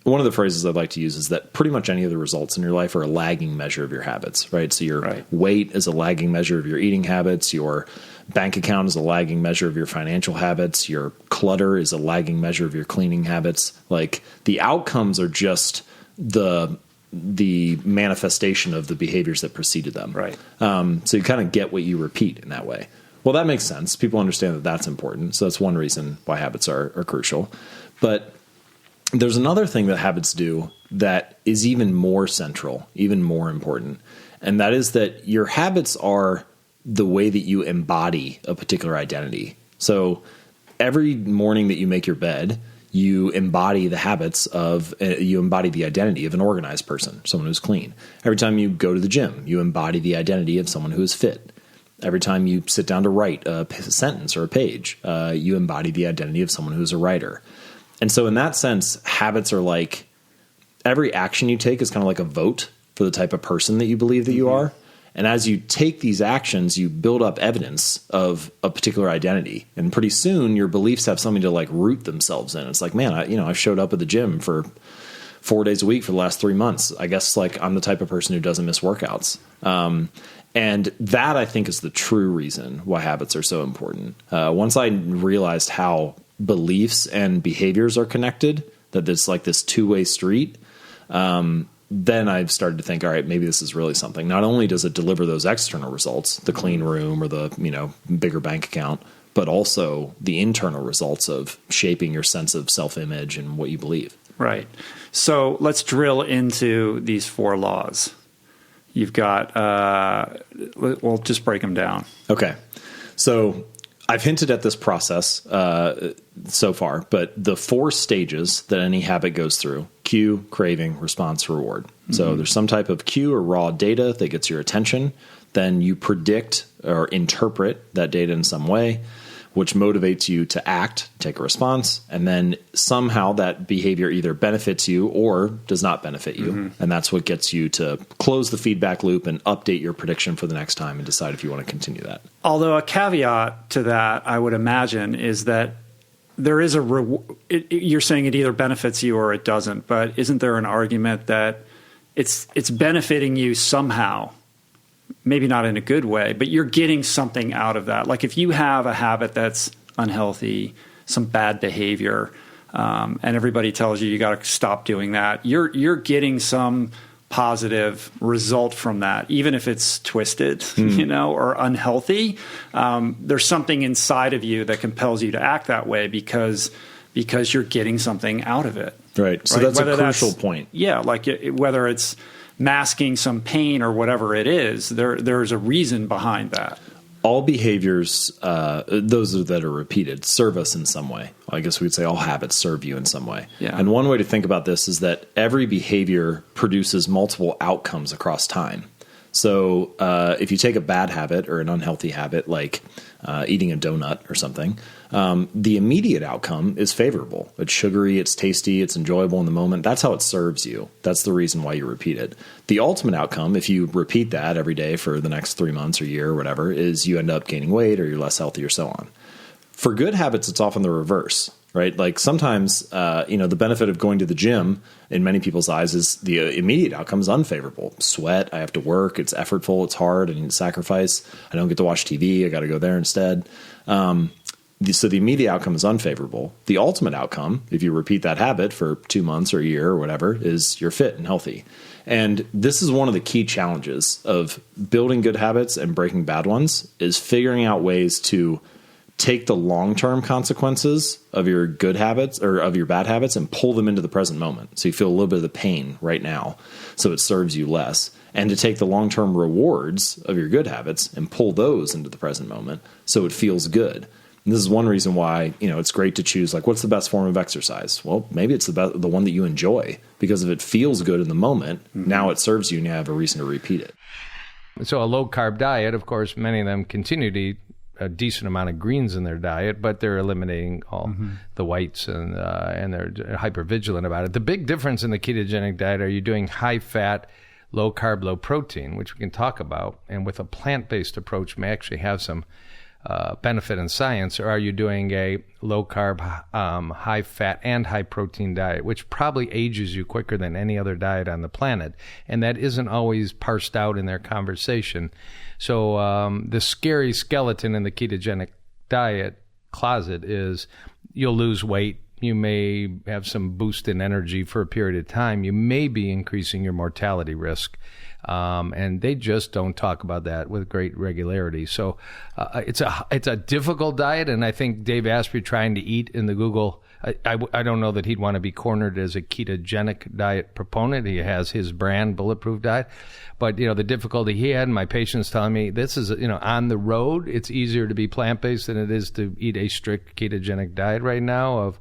one of the phrases I'd like to use is that pretty much any of the results in your life are a lagging measure of your habits, right? So your weight is a lagging measure of your eating habits. Your bank account is a lagging measure of your financial habits. Your clutter is a lagging measure of your cleaning habits. Like, the outcomes are just the manifestation of the behaviors that preceded them. Right. So you kind of get what you repeat in that way. Well, that makes sense. People understand that that's important. So that's one reason why habits are crucial. But there's another thing that habits do that is even more central, even more important. And that is that your habits are the way that you embody a particular identity. So every morning that you make your bed, you embody the habits of, you embody the identity of an organized person, someone who's clean. Every time you go to the gym, you embody the identity of someone who is fit. Every time you sit down to write a sentence or a page, you embody the identity of someone who's a writer. And so in that sense, habits are like, every action you take is kind of like a vote for the type of person that you believe that you are. And as you take these actions, you build up evidence of a particular identity. And pretty soon your beliefs have something to like root themselves in. It's like, man, I've showed up at the gym for 4 days a week for the last 3 months. I guess like I'm the type of person who doesn't miss workouts. And that, I think, is the true reason why habits are so important. Once I realized how beliefs and behaviors are connected, that it's like this two-way street, then I've started to think, all right, maybe this is really something. Not only does it deliver those external results, the clean room or the bigger bank account, but also the internal results of shaping your sense of self-image and what you believe. Right. So let's drill into these 4 laws. You've got, we'll just break them down. Okay. So I've hinted at this process so far, but the 4 stages that any habit goes through: cue, craving, response, reward. So there's some type of cue or raw data that gets your attention. Then you predict or interpret that data in some way, which motivates you to act, take a response, and then somehow that behavior either benefits you or does not benefit you. And that's what gets you to close the feedback loop and update your prediction for the next time and decide if you want to continue that. Although a caveat to that, I would imagine, is that there is you're saying it either benefits you or it doesn't, but isn't there an argument that it's benefiting you somehow? Maybe not in a good way, but you're getting something out of that. Like if you have a habit that's unhealthy, some bad behavior, and everybody tells you got to stop doing that, you're getting some positive result from that, even if it's twisted, or unhealthy. There's something inside of you that compels you to act that way because you're getting something out of it. Right. So that's a crucial point. Yeah, like whether it's masking some pain or whatever it is, there's a reason behind that. All behaviors, those that are repeated, serve us in some way. I guess we'd say all habits serve you in some way. Yeah. And one way to think about this is that every behavior produces multiple outcomes across time. So if you take a bad habit or an unhealthy habit, like eating a donut or something, the immediate outcome is favorable. It's sugary, it's tasty, it's enjoyable in the moment. That's how it serves you. That's the reason why you repeat it. The ultimate outcome, if you repeat that every day for the next 3 months or year or whatever, is you end up gaining weight or you're less healthy or so on. For good habits, it's often the reverse, right? Like sometimes, the benefit of going to the gym in many people's eyes is the immediate outcome is unfavorable. Sweat, I have to work, it's effortful, it's hard, I need to sacrifice. I don't get to watch TV, I got to go there instead. So the immediate outcome is unfavorable. The ultimate outcome, if you repeat that habit for 2 months or a year or whatever, is you're fit and healthy. And this is one of the key challenges of building good habits and breaking bad ones, is figuring out ways to take the long-term consequences of your good habits or of your bad habits and pull them into the present moment. So you feel a little bit of the pain right now, so it serves you less. And to take the long-term rewards of your good habits and pull those into the present moment so it feels good. And this is one reason why, it's great to choose, like, what's the best form of exercise? Well, maybe it's the one that you enjoy, because if it feels good in the moment, now it serves you and you have a reason to repeat it. So a low-carb diet, of course, many of them continue to eat a decent amount of greens in their diet, but they're eliminating all the whites and they're hypervigilant about it. The big difference in the ketogenic diet, are you doing high-fat, low-carb, low-protein, which we can talk about, and with a plant-based approach may actually have some benefit in science, or are you doing a low carb, high fat, and high protein diet, which probably ages you quicker than any other diet on the planet? And that isn't always parsed out in their conversation. So the scary skeleton in the ketogenic diet closet is you'll lose weight. You may have some boost in energy for a period of time. You may be increasing your mortality risk. And they just don't talk about that with great regularity. So it's a difficult diet, and I think Dave Asprey trying to eat in the Google, I don't know that he'd want to be cornered as a ketogenic diet proponent. He has his brand, Bulletproof Diet. But, the difficulty he had, and my patients telling me, this is, on the road, it's easier to be plant-based than it is to eat a strict ketogenic diet right now of,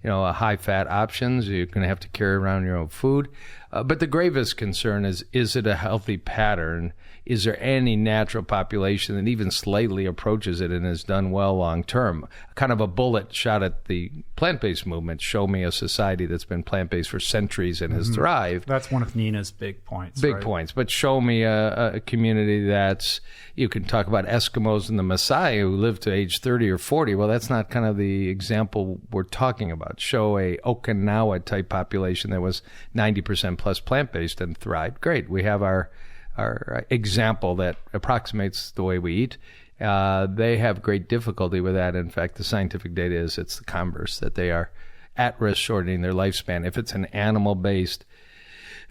high-fat options. You're going to have to carry around your own food. But the gravest concern is it a healthy pattern? Is there any natural population that even slightly approaches it and has done well long term? Kind of a bullet shot at the plant-based movement. Show me a society that's been plant-based for centuries and has thrived. That's one of Nina's big points. Big points. But show me a community that's, you can talk about Eskimos and the Maasai who live to age 30 or 40. Well, that's not kind of the example we're talking about. Show a Okinawa type population that was 90% plus plant-based and thrived. Great. We have our example that approximates the way we eat. They have great difficulty with that. In fact, the scientific data is it's the converse, that they are at risk shortening their lifespan. If it's an animal-based,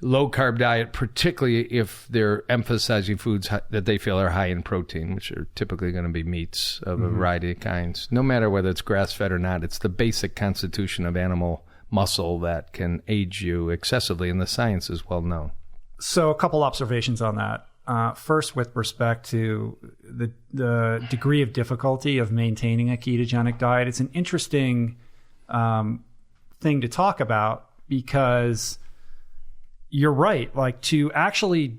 low-carb diet, particularly if they're emphasizing foods that they feel are high in protein, which are typically going to be meats of a variety of kinds. No matter whether it's grass-fed or not, it's the basic constitution of animal muscle that can age you excessively, and the science is well known. So a couple observations on that. First, with respect to the degree of difficulty of maintaining a ketogenic diet, it's an interesting thing to talk about because you're right. Like, to actually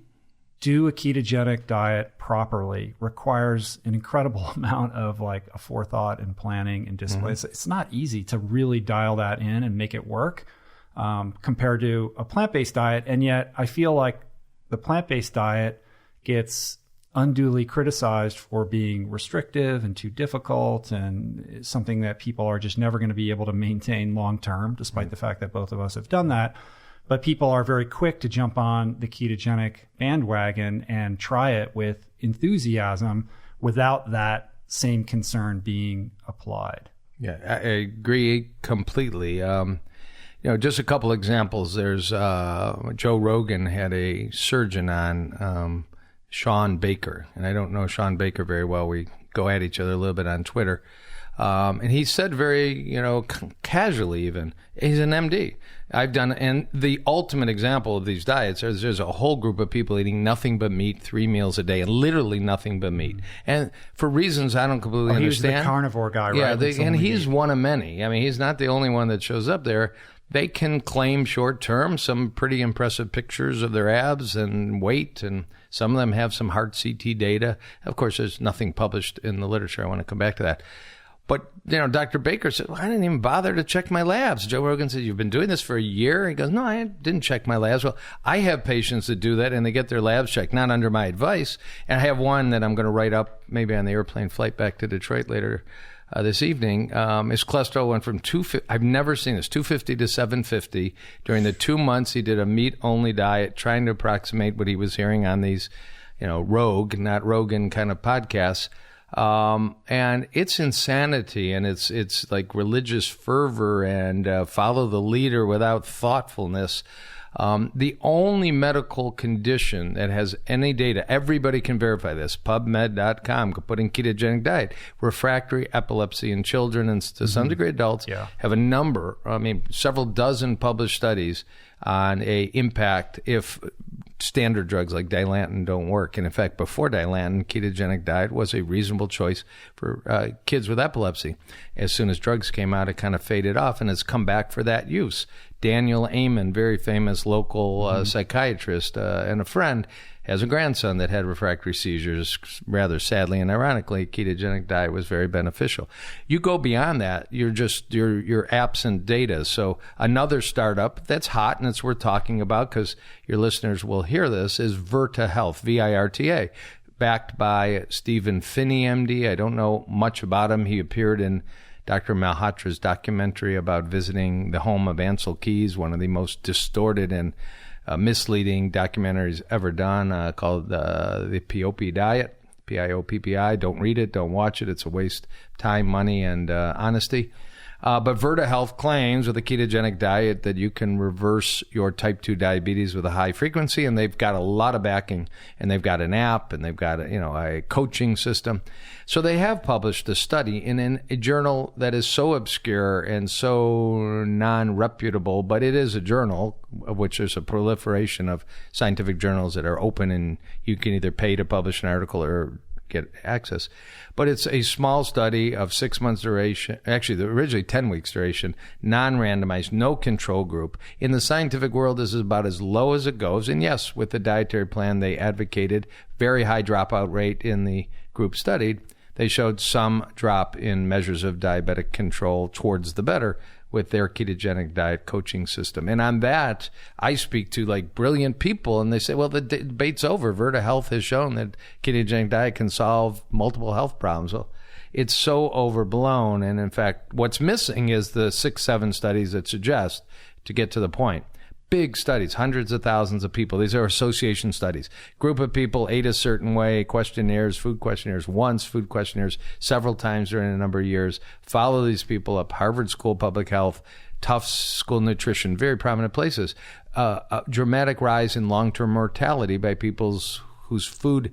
do a ketogenic diet properly requires an incredible amount of a forethought and planning and discipline. It's not easy to really dial that in and make it work. Compared to a plant-based diet. And yet I feel like the plant-based diet gets unduly criticized for being restrictive and too difficult and something that people are just never going to be able to maintain long-term, despite the fact that both of us have done that. But people are very quick to jump on the ketogenic bandwagon and try it with enthusiasm without that same concern being applied. Yeah, I agree completely. Just a couple examples. There's Joe Rogan had a surgeon on, Sean Baker, and I don't know Sean Baker very well. We go at each other a little bit on Twitter. And he said very, casually even, he's an MD. And the ultimate example of these diets is there's a whole group of people eating nothing but meat 3 meals a day, and literally nothing but meat. And for reasons I don't completely understand. He was the carnivore guy, right? Yeah, and he's one of many. I mean, he's not the only one that shows up there. They can claim short-term some pretty impressive pictures of their abs and weight, and some of them have some heart CT data. Of course, there's nothing published in the literature. I want to come back to that. But, Dr. Baker said, I didn't even bother to check my labs. Joe Rogan said, you've been doing this for a year? He goes, no, I didn't check my labs. Well, I have patients that do that, and they get their labs checked, not under my advice. And I have one that I'm going to write up maybe on the airplane flight back to Detroit later this evening. His cholesterol went from 250, I've never seen this, 250 to 750. During the 2 months he did a meat-only diet, trying to approximate what he was hearing on these, Rogue, not Rogan kind of podcasts. And it's insanity, and it's like religious fervor and follow the leader without thoughtfulness. The only medical condition that has any data, everybody can verify this, PubMed.com, put in ketogenic diet, refractory epilepsy in children and to some degree adults, have a number, several dozen published studies on a impact if standard drugs like Dilantin don't work. And in fact, before Dilantin, ketogenic diet was a reasonable choice for kids with epilepsy. As soon as drugs came out, it kind of faded off and has come back for that use. Daniel Amen, very famous local psychiatrist and a friend, has a grandson that had refractory seizures. Rather sadly and ironically, ketogenic diet was very beneficial. You go beyond that, you're absent data. So another startup that's hot and it's worth talking about because your listeners will hear this is Virta Health, VIRTA. backed by Stephen Finney, MD. I don't know much about him. He appeared in Dr. Malhotra's documentary about visiting the home of Ansel Keys, one of the most distorted and misleading documentaries ever done, called The Pioppi Diet, Pioppi. Don't read it, don't watch it. It's a waste of time, money, and honesty. But Virta Health claims with a ketogenic diet that you can reverse your type 2 diabetes with a high frequency, and they've got a lot of backing, and they've got an app, and they've got a coaching system. So they have published a study in a journal that is so obscure and so non-reputable, but it is a journal of which there's a proliferation of scientific journals that are open, and you can either pay to publish an article or get access. But it's a small study of 6 months duration, actually originally 10 weeks duration, non-randomized, no control group. In the scientific world, this is about as low as it goes. And yes, with the dietary plan, they advocated very high dropout rate in the group studied. They showed some drop in measures of diabetic control towards the better with their ketogenic diet coaching system. And on that, I speak to like brilliant people, and they say, well, the debate's over. Virta Health has shown that ketogenic diet can solve multiple health problems. Well, it's so overblown. And in fact, what's missing is the 6-7 studies that suggest, to get to the point, big studies, hundreds of thousands of people. These are association studies. Group of people ate a certain way, questionnaires, food questionnaires once, food questionnaires several times during a number of years. Follow these people up. Harvard School of Public Health, Tufts School of Nutrition, very prominent places. A dramatic rise in long-term mortality by people's whose food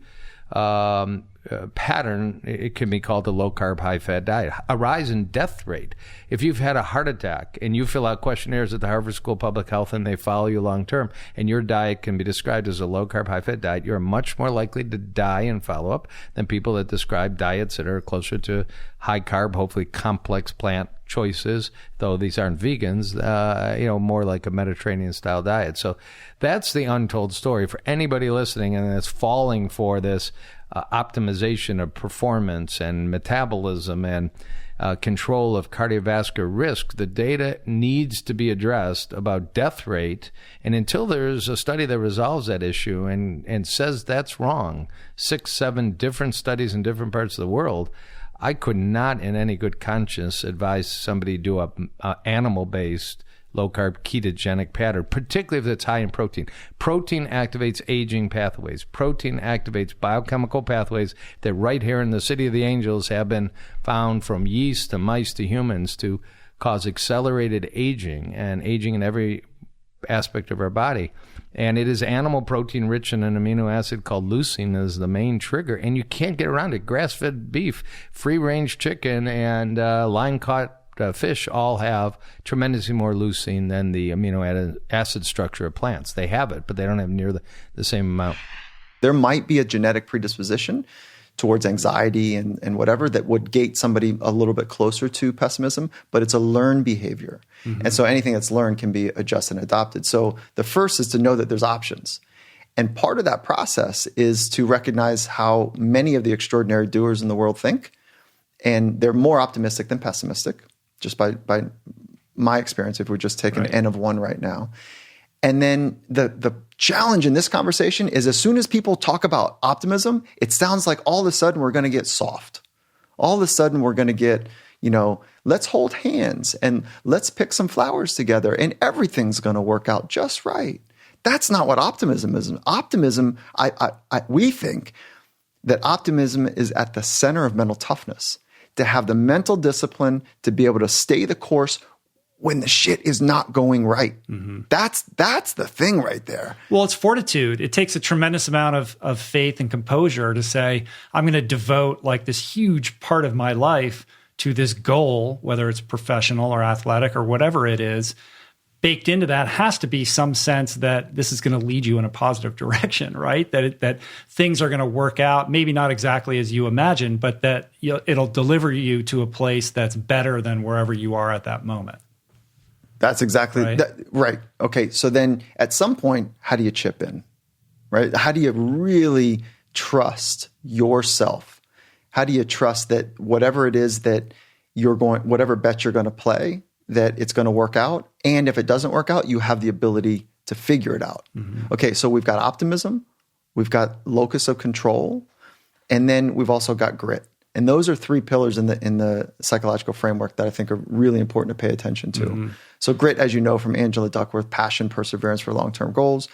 pattern, it can be called a low-carb, high-fat diet. A rise in death rate. If you've had a heart attack and you fill out questionnaires at the Harvard School of Public Health and they follow you long-term, and your diet can be described as a low-carb, high-fat diet, you're much more likely to die in follow-up than people that describe diets that are closer to high-carb, hopefully complex plant choices, though these aren't vegans, more like a Mediterranean-style diet. So that's the untold story for anybody listening and that's falling for this optimization of performance and metabolism and control of cardiovascular risk. The data needs to be addressed about death rate, and until there's a study that resolves that issue and says that's wrong, 6-7 different studies in different parts of the world, I could not in any good conscience advise somebody to do a animal-based low-carb ketogenic pattern, particularly if it's high in protein. Protein activates aging pathways. Protein activates biochemical pathways that right here in the City of the Angels have been found from yeast to mice to humans to cause accelerated aging and aging in every aspect of our body. And it is animal protein rich in an amino acid called leucine is the main trigger, and you can't get around it. Grass-fed beef, free-range chicken, and line-caught fish all have tremendously more leucine than the amino acid structure of plants. They have it, but they don't have near the same amount. There might be a genetic predisposition towards anxiety and whatever that would gate somebody a little bit closer to pessimism, but it's a learned behavior. Mm-hmm. And so anything that's learned can be adjusted and adopted. So the first is to know that there's options. And part of that process is to recognize how many of the extraordinary doers in the world think. And they're more optimistic than pessimistic, just by my experience, if we're just taking an N of 1 right now. And then the challenge in this conversation is as soon as people talk about optimism, it sounds like all of a sudden we're going to get soft. All of a sudden we're going to get, let's hold hands and let's pick some flowers together and everything's going to work out just right. That's not what optimism is. Optimism, we think that optimism is at the center of mental toughness, to have the mental discipline to be able to stay the course when the shit is not going right. Mm-hmm. That's the thing right there. Well, it's fortitude. It takes a tremendous amount of faith and composure to say, I'm going to devote like this huge part of my life to this goal, whether it's professional or athletic or whatever it is. Baked into that has to be some sense that this is going to lead you in a positive direction, right? That things are going to work out, maybe not exactly as you imagine, but that it'll deliver you to a place that's better than wherever you are at that moment. That's exactly right. Okay, so then at some point, how do you chip in, right? How do you really trust yourself? How do you trust that whatever it is that whatever bet you're going to play, that it's going to work out? And if it doesn't work out, you have the ability to figure it out. Mm-hmm. Okay, so we've got optimism, we've got locus of control, And then we've also got grit. And those are 3 pillars in the psychological framework that I think are really important to pay attention to. Mm-hmm. So grit, as you know from Angela Duckworth, passion, perseverance for long-term goals.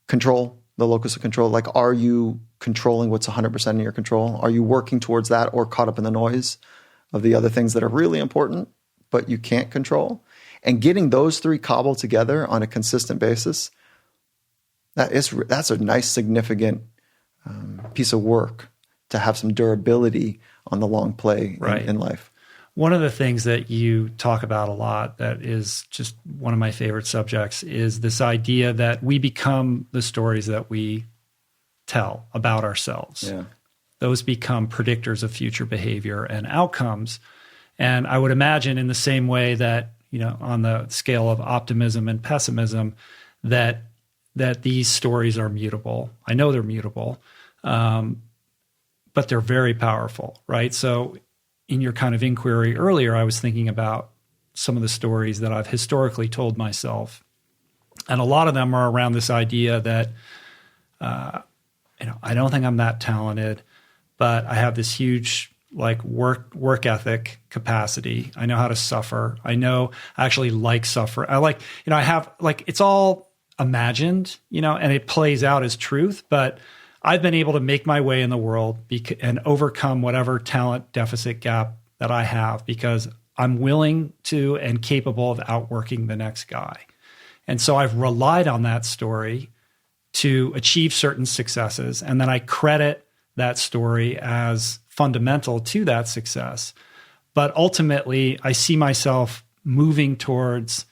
Control, the locus of control. Like, are you controlling what's 100% in your control? Are you working towards that, or caught up in the noise of the other things that are really important, but you can't control? And getting those 3 cobbled together on a consistent basis, that's a nice, significant piece of work to have some durability on the long play in life. One of the things that you talk about a lot that is just one of my favorite subjects is this idea that we become the stories that we tell about ourselves. Yeah. Those become predictors of future behavior and outcomes. And I would imagine in the same way that, on the scale of optimism and pessimism, that these stories are mutable. I know they're mutable, but they're very powerful, right? So in your kind of inquiry earlier, I was thinking about some of the stories that I've historically told myself. And a lot of them are around this idea that, I don't think I'm that talented, but I have this huge work ethic capacity. I know how to suffer. I actually like suffer. I have it's all imagined, and it plays out as truth, but I've been able to make my way in the world and overcome whatever talent deficit gap that I have because I'm willing to and capable of outworking the next guy. And so I've relied on that story to achieve certain successes. And then I credit that story as fundamental to that success. But ultimately, I see myself moving towards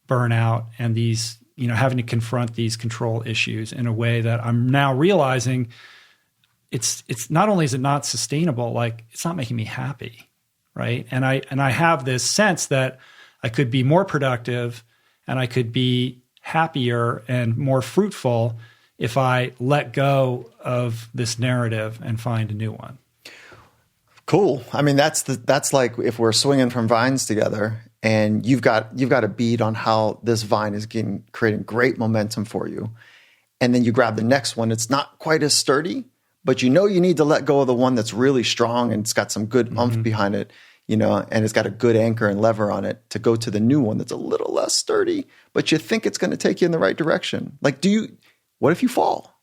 burnout and these having to confront these control issues in a way that I'm now realizing it's not only is it not sustainable, it's not making me happy, right? And I have this sense that I could be more productive and I could be happier and more fruitful if I let go of this narrative and find a new one. Cool. I mean, that's like if we're swinging from vines together and you've got a bead on how this vine is creating great momentum for you. And then you grab the next one. It's not quite as sturdy, but you need to let go of the one that's really strong and it's got some good oomph behind it, and it's got a good anchor and lever on it to go to the new one that's a little less sturdy, but you think it's going to take you in the right direction. What if you fall?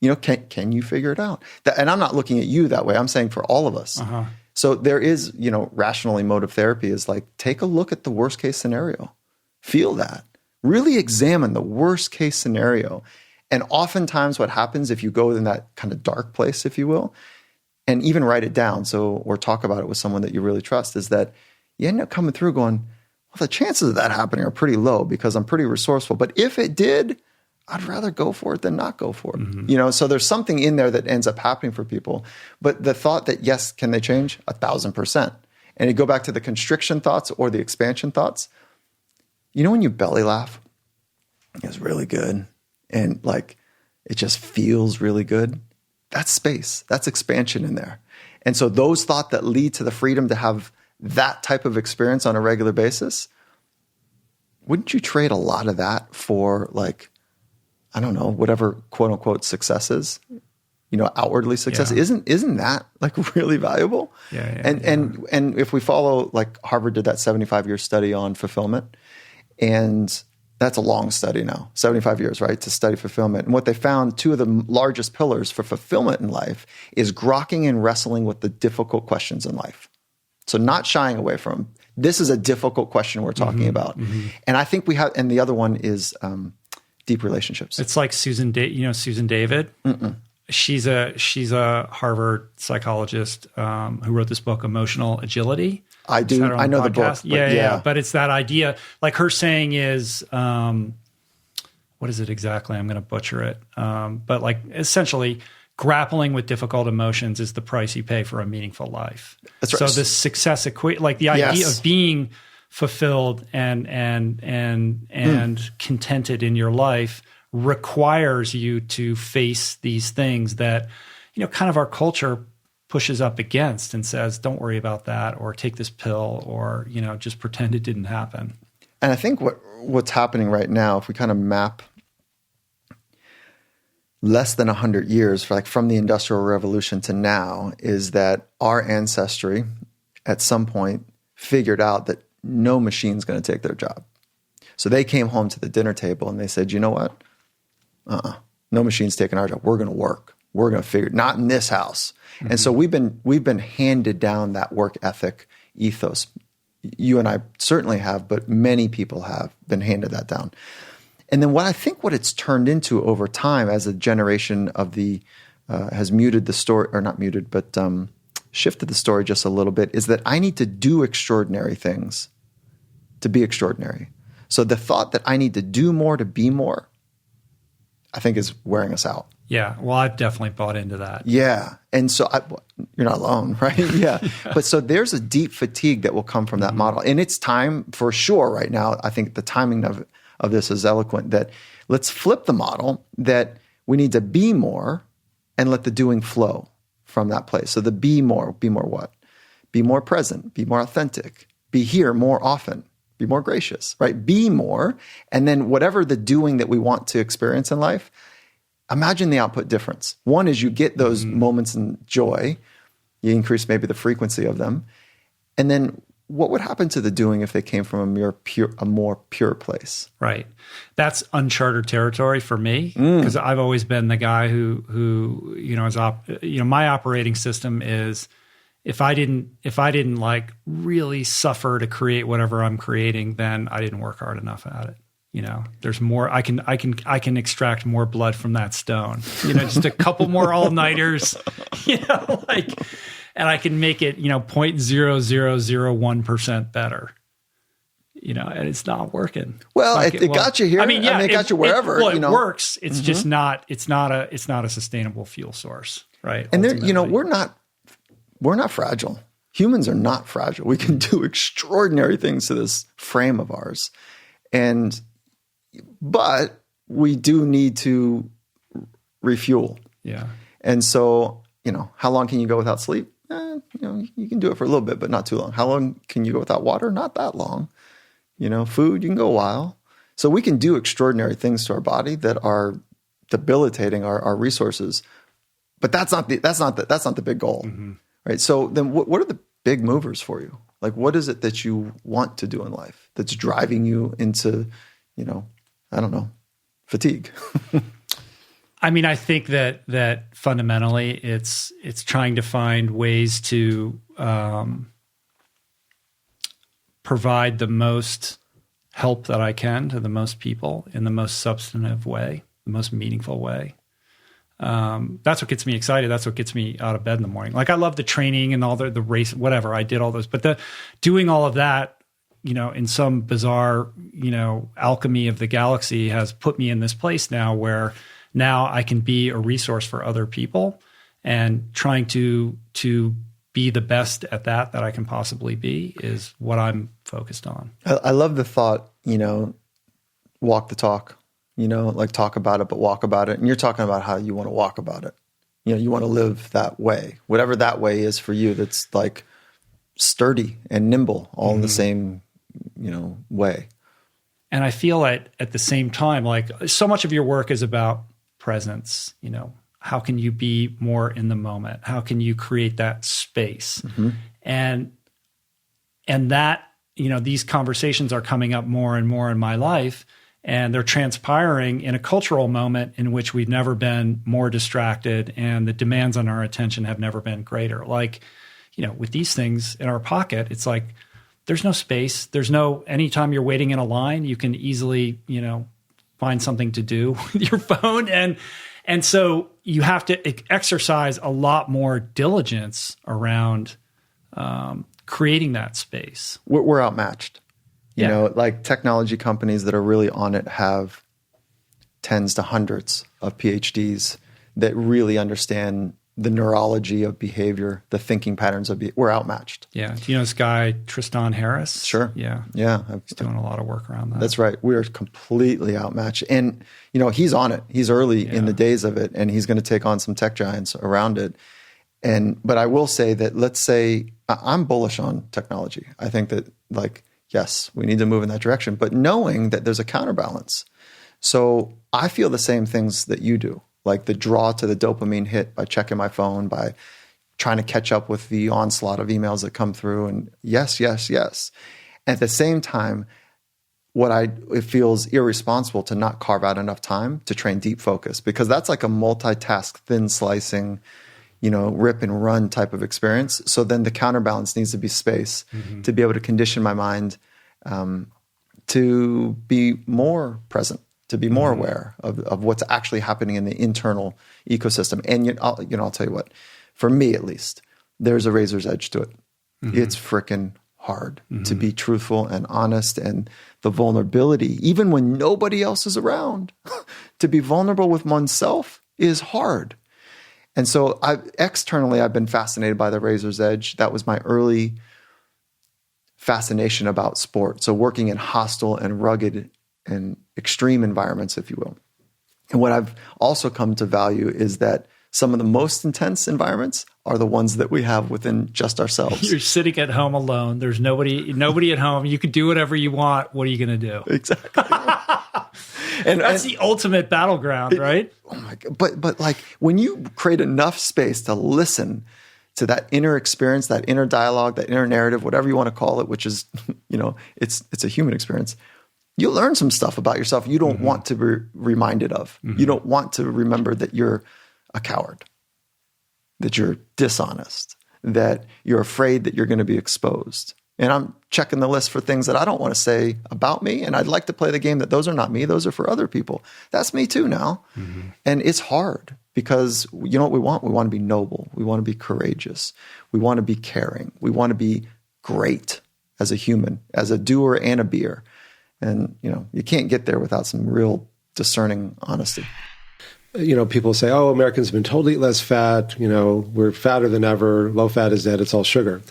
Can you figure it out? And I'm not looking at you that way. I'm saying for all of us. Uh-huh. So there is, rational emotive therapy is take a look at the worst case scenario. Feel that. Really examine the worst case scenario. And oftentimes what happens if you go in that kind of dark place, if you will, and even write it down or talk about it with someone that you really trust, is that you end up coming through going, well, the chances of that happening are pretty low because I'm pretty resourceful. But if it did, I'd rather go for it than not go for it. Mm-hmm. So there's something in there that ends up happening for people. But the thought that, yes, can they change? 1,000%. And you go back to the constriction thoughts or the expansion thoughts. When you belly laugh, it's really good. And it just feels really good. That's space. That's expansion in there. And so those thoughts that lead to the freedom to have that type of experience on a regular basis, wouldn't you trade a lot of that for I don't know, whatever quote unquote success is, outwardly success? Yeah. Isn't that really valuable? Yeah. And if we follow, Harvard did that 75-year study on fulfillment, and that's a long study now, 75 years, right, to study fulfillment. And what they found, 2 of the largest pillars for fulfillment in life is grokking and wrestling with the difficult questions in life. So not shying away from, this is a difficult question we're talking about. Mm-hmm. And I think we have, and the other one is deep relationships. It's like Susan David. Mm-mm. She's a Harvard psychologist who wrote this book, Emotional Agility. I do. I know the book. Yeah. But it's that idea. Her saying is, what is it exactly? I'm going to butcher it. But essentially, grappling with difficult emotions is the price you pay for a meaningful life. That's right. So this success the idea of being fulfilled and contented in your life requires you to face these things that, kind of our culture pushes up against and says, don't worry about that, or take this pill, or, just pretend it didn't happen. And I think what's happening right now, if we kind of map, less than 100 years, from the Industrial Revolution to now, is that our ancestry at some point figured out that no machine's going to take their job. So they came home to the dinner table and they said, you know what? No machine's taking our job. We're going to work. We're going to figure it, not in this house. Mm-hmm. And so we've been handed down that work ethic ethos. You and I certainly have, but many people have been handed that down. And then what it's turned into over time as a generation of has muted the story, or not muted, but shifted the story just a little bit, is that I need to do extraordinary things to be extraordinary. So the thought that I need to do more to be more, I think, is wearing us out. Yeah. Well, I've definitely bought into that. Yeah. And so you're not alone, right? Yeah. But so there's a deep fatigue that will come from that model. And it's time for sure right now. I think the timing of this is eloquent, that let's flip the model, that we need to be more and let the doing flow from that place. So the be more what? Be more present, be more authentic, be here more often, be more gracious, right? Be more. And then whatever the doing that we want to experience in life, imagine the output difference. One is you get those moments in joy, you increase maybe the frequency of them. And then what would happen to the doing if they came from a more pure place? Right. That's uncharted territory for me, because I've always been the guy who my operating system is, if I didn't like really suffer to create whatever I'm creating, then I didn't work hard enough at it. There's more. I can extract more blood from that stone. Just a couple more all-nighters. And I can make it 0.0001% better. And it's not working. Well, it got you here. It got you wherever. It works. It's just not. It's not a sustainable fuel source, right? And we're not fragile. Humans are not fragile. We can do extraordinary things to this frame of ours, but we do need to refuel. Yeah. And so, how long can you go without sleep? You can do it for a little bit, but not too long. How long can you go without water? Not that long. Food, you can go a while. So we can do extraordinary things to our body that are debilitating our resources, but that's not the big goal, right? So then, what are the big movers for you? Like, what is it that you want to do in life that's driving you into, I don't know, fatigue? I think that fundamentally it's trying to find ways to provide the most help that I can to the most people in the most substantive way, the most meaningful way. That's what gets me excited. That's what gets me out of bed in the morning. Like, I love the training and all the race, whatever. I did all those, but doing all of that, in some bizarre, alchemy of the galaxy has put me in this place now where now I can be a resource for other people, and trying to be the best at that I can possibly be is what I'm focused on. I love the thought, walk the talk, like talk about it, but walk about it. And you're talking about how you want to walk about it. You want to live that way, whatever that way is for you. That's like sturdy and nimble, all in the same, way. And I feel at the same time, like, so much of your work is about presence. How can you be more in the moment? How can you create that space? And that, these conversations are coming up more and more in my life, and they're transpiring in a cultural moment in which we've never been more distracted, and the demands on our attention have never been greater. Like, with these things in our pocket, it's like, there's no space. Anytime you're waiting in a line, you can easily, find something to do with your phone. And so you have to exercise a lot more diligence around creating that space. We're outmatched. Like technology companies that are really on it have tens to hundreds of PhDs that really understand the neurology of behavior, the thinking patterns of behavior. We're outmatched. Yeah. Do you know this guy, Tristan Harris? Sure. Yeah. Yeah. He's doing a lot of work around that. That's right. We are completely outmatched. And, he's on it. He's early in the days of it, and he's going to take on some tech giants around it. But I will say that, let's say, I'm bullish on technology. I think that, yes, we need to move in that direction, but knowing that there's a counterbalance. So I feel the same things that you do. like the draw to the dopamine hit by checking my phone, by trying to catch up with the onslaught of emails that come through, and yes. At the same time, it feels irresponsible to not carve out enough time to train deep focus, because that's like a multitask, thin slicing, rip and run type of experience. So then the counterbalance needs to be space to be able to condition my mind to be more present, to be more aware of what's actually happening in the internal ecosystem. And I'll tell you what, for me at least, there's a razor's edge to it. It's frickin' hard to be truthful and honest, and the vulnerability, even when nobody else is around, to be vulnerable with oneself is hard. And so externally, I've been fascinated by the razor's edge. That was my early fascination about sport. So working in hostile and rugged and extreme environments, if you will. And what I've also come to value is that some of the most intense environments are the ones that we have within just ourselves. You're sitting at home alone. There's nobody at home. You can do whatever you want. What are you going to do? Exactly. and that's the ultimate battleground, right? Oh my God. But like when you create enough space to listen to that inner experience, that inner dialogue, that inner narrative, whatever you want to call it, which is, it's a human experience. You learn some stuff about yourself you don't want to be reminded of. You don't want to remember that you're a coward, that you're dishonest, that you're afraid that you're going to be exposed. And I'm checking the list for things that I don't want to say about me. And I'd like to play the game that those are not me. Those are for other people. That's me too now. And it's hard because you know what we want? We want to be noble. We want to be courageous. We want to be caring. We want to be great as a human, as a doer and a beer. And, you can't get there without some real discerning honesty. People say, oh, Americans have been told to eat less fat. We're fatter than ever. Low fat is dead. It's all sugar.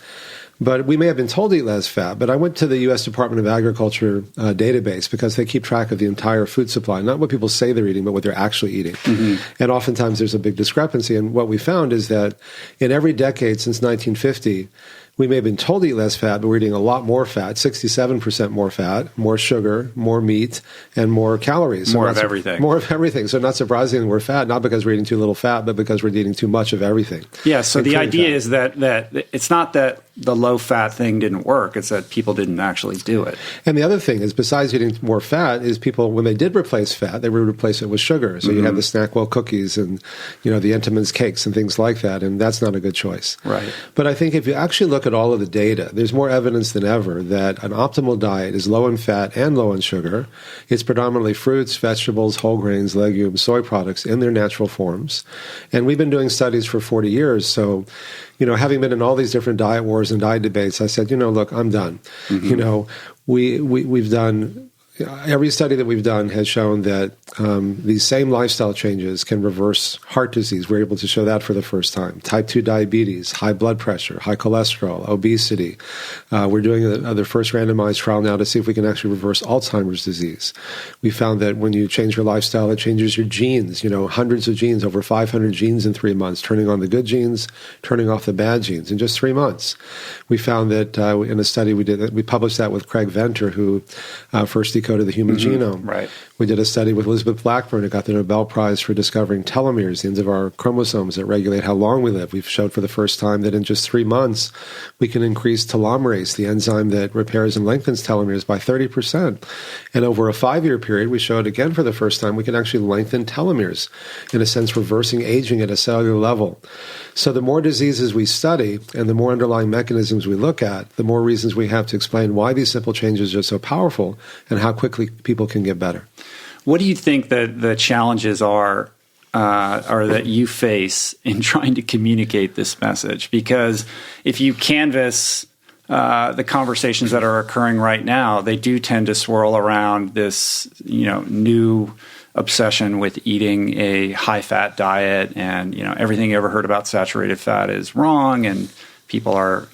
But we may have been told to eat less fat. But I went to the U.S. Department of Agriculture database because they keep track of the entire food supply, not what people say they're eating, but what they're actually eating. And oftentimes there's a big discrepancy. And what we found is that in every decade since 1950, we may have been told to eat less fat, but we're eating a lot more fat, 67% more fat, more sugar, more meat, and more calories. More of everything. More of everything. So not surprisingly, we're fat, not because we're eating too little fat, but because we're eating too much of everything. Yeah, so the idea is that it's not that the low-fat thing didn't work. It's that people didn't actually do it. And the other thing is, besides eating more fat, is people, when they did replace fat, they would replace it with sugar. So you have the Snackwell cookies and, the Entenmann's cakes and things like that, and that's not a good choice. Right. But I think if you actually look at all of the data, there's more evidence than ever that an optimal diet is low in fat and low in sugar. It's predominantly fruits, vegetables, whole grains, legumes, soy products in their natural forms. And we've been doing studies for 40 years, so having been in all these different diet wars and diet debates, I said, look, I'm done. We've done, every study that we've done has shown that these same lifestyle changes can reverse heart disease. We're able to show that for the first time. Type 2 diabetes, high blood pressure, high cholesterol, obesity. We're doing the first randomized trial now to see if we can actually reverse Alzheimer's disease. We found that when you change your lifestyle, it changes your genes, hundreds of genes, over 500 genes in 3 months, turning on the good genes, turning off the bad genes in just 3 months. We found that in a study we published that with Craig Venter, who first decoded the human genome. Right. We did a study with Elizabeth Blackburn, who got the Nobel Prize for discovering telomeres, the ends of our chromosomes that regulate how long we live. We've showed for the first time that in just 3 months, we can increase telomerase, the enzyme that repairs and lengthens telomeres, by 30%. And over a 5-year period, we showed again for the first time we can actually lengthen telomeres, in a sense reversing aging at a cellular level. So the more diseases we study and the more underlying mechanisms we look at, the more reasons we have to explain why these simple changes are so powerful and how quickly people can get better. What do you think that the challenges are or that you face in trying to communicate this message? Because if you canvass the conversations that are occurring right now, they do tend to swirl around this, new obsession with eating a high-fat diet, and everything you ever heard about saturated fat is wrong, and people are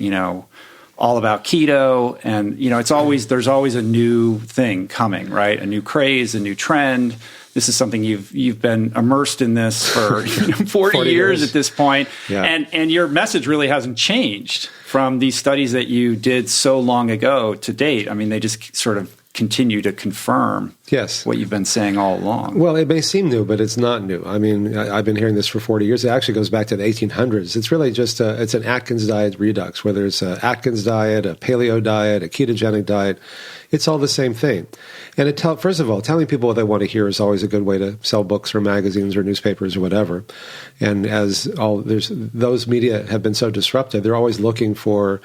all about keto, and there's always a new thing coming, right? A new craze, a new trend. This is something you've been immersed in this for 40 years at this point. Yeah. And your message really hasn't changed from these studies that you did so long ago to date. I mean, they just sort of continue to confirm what you've been saying all along. Well, it may seem new, but it's not new. I mean, I've been hearing this for 40 years. It actually goes back to the 1800s. It's really just it's an Atkins diet redux, whether it's an Atkins diet, a paleo diet, a ketogenic diet. It's all the same thing. And first of all, telling people what they want to hear is always a good way to sell books or magazines or newspapers or whatever. And those media have been so disrupted, they're always looking for,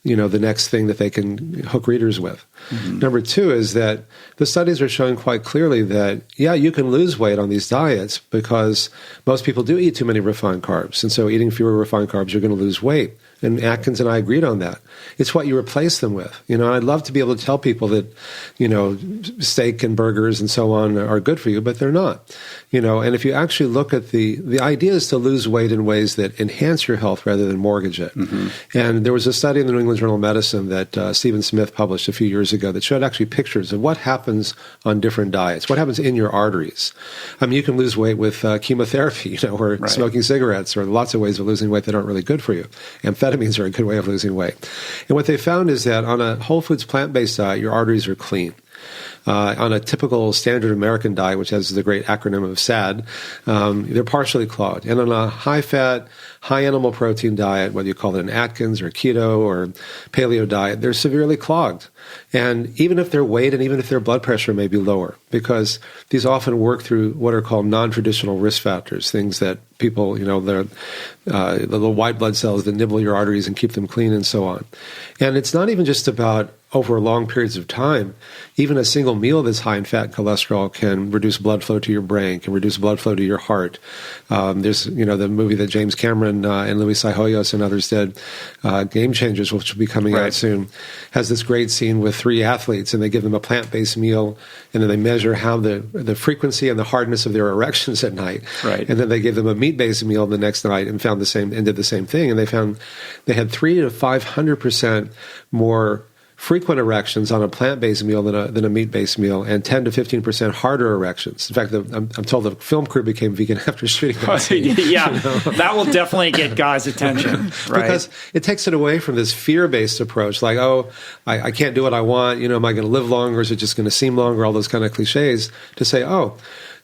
the next thing that they can hook readers with. Mm-hmm. Number two is that the studies are showing quite clearly that, you can lose weight on these diets because most people do eat too many refined carbs. And so eating fewer refined carbs, you're going to lose weight. And Atkins and I agreed on that. It's what you replace them with. I'd love to be able to tell people that, steak and burgers and so on are good for you, but they're not. And if you actually look at the idea is to lose weight in ways that enhance your health rather than mortgage it. Mm-hmm. And there was a study in the New England Journal of Medicine that Stephen Smith published a few years ago that showed actually pictures of what happens on different diets, what happens in your arteries. I mean, you can lose weight with chemotherapy, or smoking cigarettes, or lots of ways of losing weight that aren't really good for you. Amphetamines are a good way of losing weight. And what they found is that on a whole foods plant-based diet, your arteries are clean. On a typical standard American diet, which has the great acronym of SAD, they're partially clogged. And on a high-fat, high-animal protein diet, whether you call it an Atkins or keto or paleo diet, they're severely clogged. And even if their weight and even if their blood pressure may be lower, because these often work through what are called non-traditional risk factors, things that people, the little white blood cells that nibble your arteries and keep them clean and so on. And it's not even just about over long periods of time. Even a single meal that's high in fat and cholesterol can reduce blood flow to your brain, can reduce blood flow to your heart. There's, the movie that James Cameron and Luis Hoyos and others did, Game Changers, which will be coming out soon, has this great scene with 3 athletes, and they give them a plant-based meal, and then they measure how the frequency and the hardness of their erections at night. Right. And then they give them a meat-based meal the next night and did the same thing. And they found they had 300 to 500% more frequent erections on a plant-based meal than a meat-based meal, and 10 to 15% harder erections. In fact, I'm told the film crew became vegan after shooting that scene. That will definitely get guys' attention, right? Because it takes it away from this fear-based approach, like, I can't do what I want, am I going to live longer, is it just going to seem longer, all those kind of cliches, to say,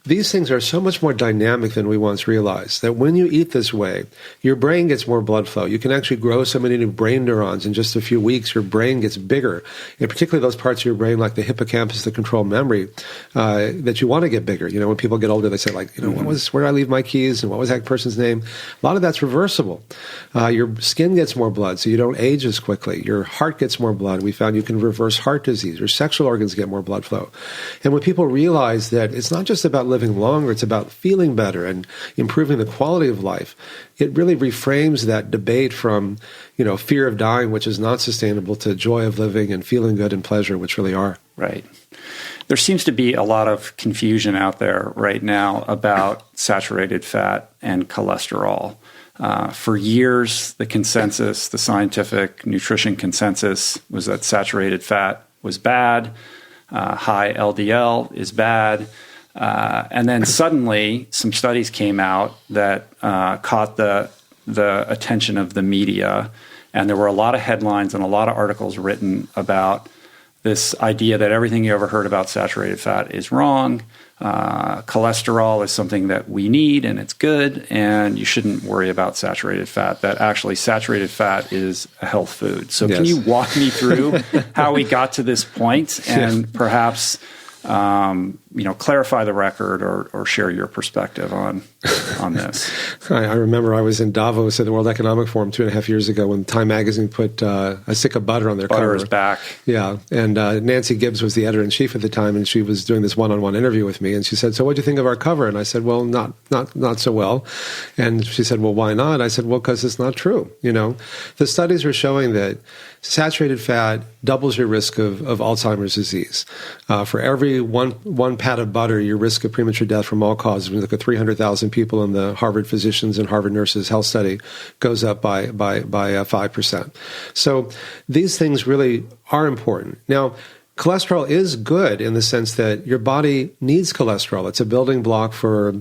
these things are so much more dynamic than we once realized, that when you eat this way, your brain gets more blood flow. You can actually grow so many new brain neurons. In just a few weeks, your brain gets bigger. And particularly those parts of your brain, like the hippocampus, that control memory, that you want to get bigger. When people get older, they say, where did I leave my keys? And what was that person's name? A lot of that's reversible. Your skin gets more blood, so you don't age as quickly. Your heart gets more blood. We found you can reverse heart disease. Your sexual organs get more blood flow. And when people realize that it's not just about living longer, it's about feeling better and improving the quality of life, it really reframes that debate from, fear of dying, which is not sustainable, to joy of living and feeling good and pleasure, which really are. Right. There seems to be a lot of confusion out there right now about saturated fat and cholesterol. For years, the scientific nutrition consensus was that saturated fat was bad, high LDL is bad. And then suddenly some studies came out that caught the attention of the media, and there were a lot of headlines and a lot of articles written about this idea that everything you ever heard about saturated fat is wrong. Cholesterol is something that we need and it's good, and you shouldn't worry about saturated fat, that actually saturated fat is a health food. So Can you walk me through how we got to this point and perhaps clarify the record or share your perspective on this? I remember I was in Davos at the World Economic Forum 2.5 years ago when Time Magazine put a stick of butter on their cover. Butter is back. Yeah, and Nancy Gibbs was the editor-in-chief at the time, and she was doing this one-on-one interview with me, and she said, "So what do you think of our cover?" And I said, "Well, not so well." And she said, "Well, why not?" I said, "Well, because it's not true. The studies are showing that saturated fat doubles your risk of Alzheimer's disease. For every one pat of butter, your risk of premature death from all causes, when you look at 300,000 people in the Harvard Physicians and Harvard Nurses Health Study, goes up by 5%. So these things really are important. Now, cholesterol is good in the sense that your body needs cholesterol. It's a building block for,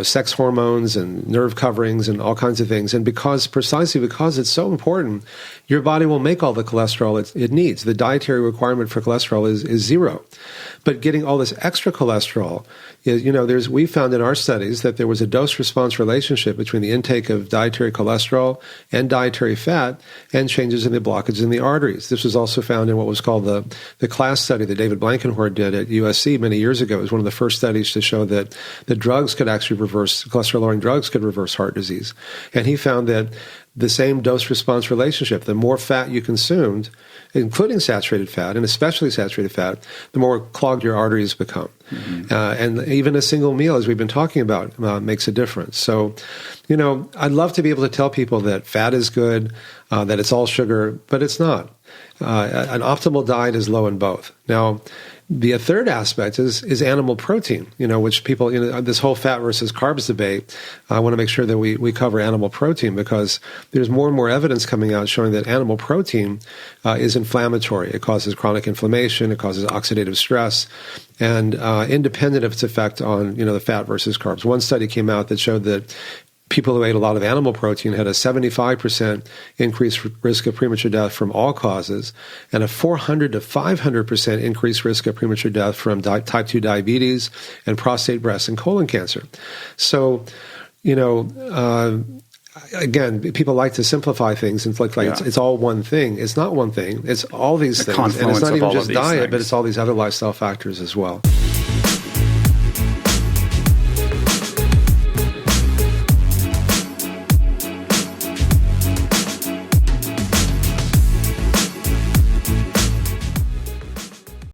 sex hormones and nerve coverings and all kinds of things. And precisely because it's so important, your body will make all the cholesterol it needs. The dietary requirement for cholesterol is 0. But getting all this extra cholesterol is, we found in our studies that there was a dose-response relationship between the intake of dietary cholesterol and dietary fat and changes in the blockage in the arteries. This was also found in what was called the class study that David Blankenhorn did at USC many years ago. It was one of the first studies to show that the drugs could actually cholesterol-lowering drugs could reverse heart disease. And he found that the same dose-response relationship, the more fat you consumed, including saturated fat, and especially saturated fat, the more clogged your arteries become. Mm-hmm. And even a single meal, as we've been talking about, makes a difference. So, I'd love to be able to tell people that fat is good, that it's all sugar, but it's not. An optimal diet is low in both. Now, the third aspect is animal protein, which people, this whole fat versus carbs debate, I want to make sure that we cover animal protein because there's more and more evidence coming out showing that animal protein is inflammatory. It causes chronic inflammation, it causes oxidative stress, and independent of its effect on, the fat versus carbs. One study came out that showed that people who ate a lot of animal protein had a 75% increased risk of premature death from all causes and a 400 to 500% increased risk of premature death from type 2 diabetes and prostate, breast, and colon cancer. So, again, people like to simplify things and it's all one thing. It's not one thing. It's all these things. And it's not even just diet, but it's all these other lifestyle factors as well.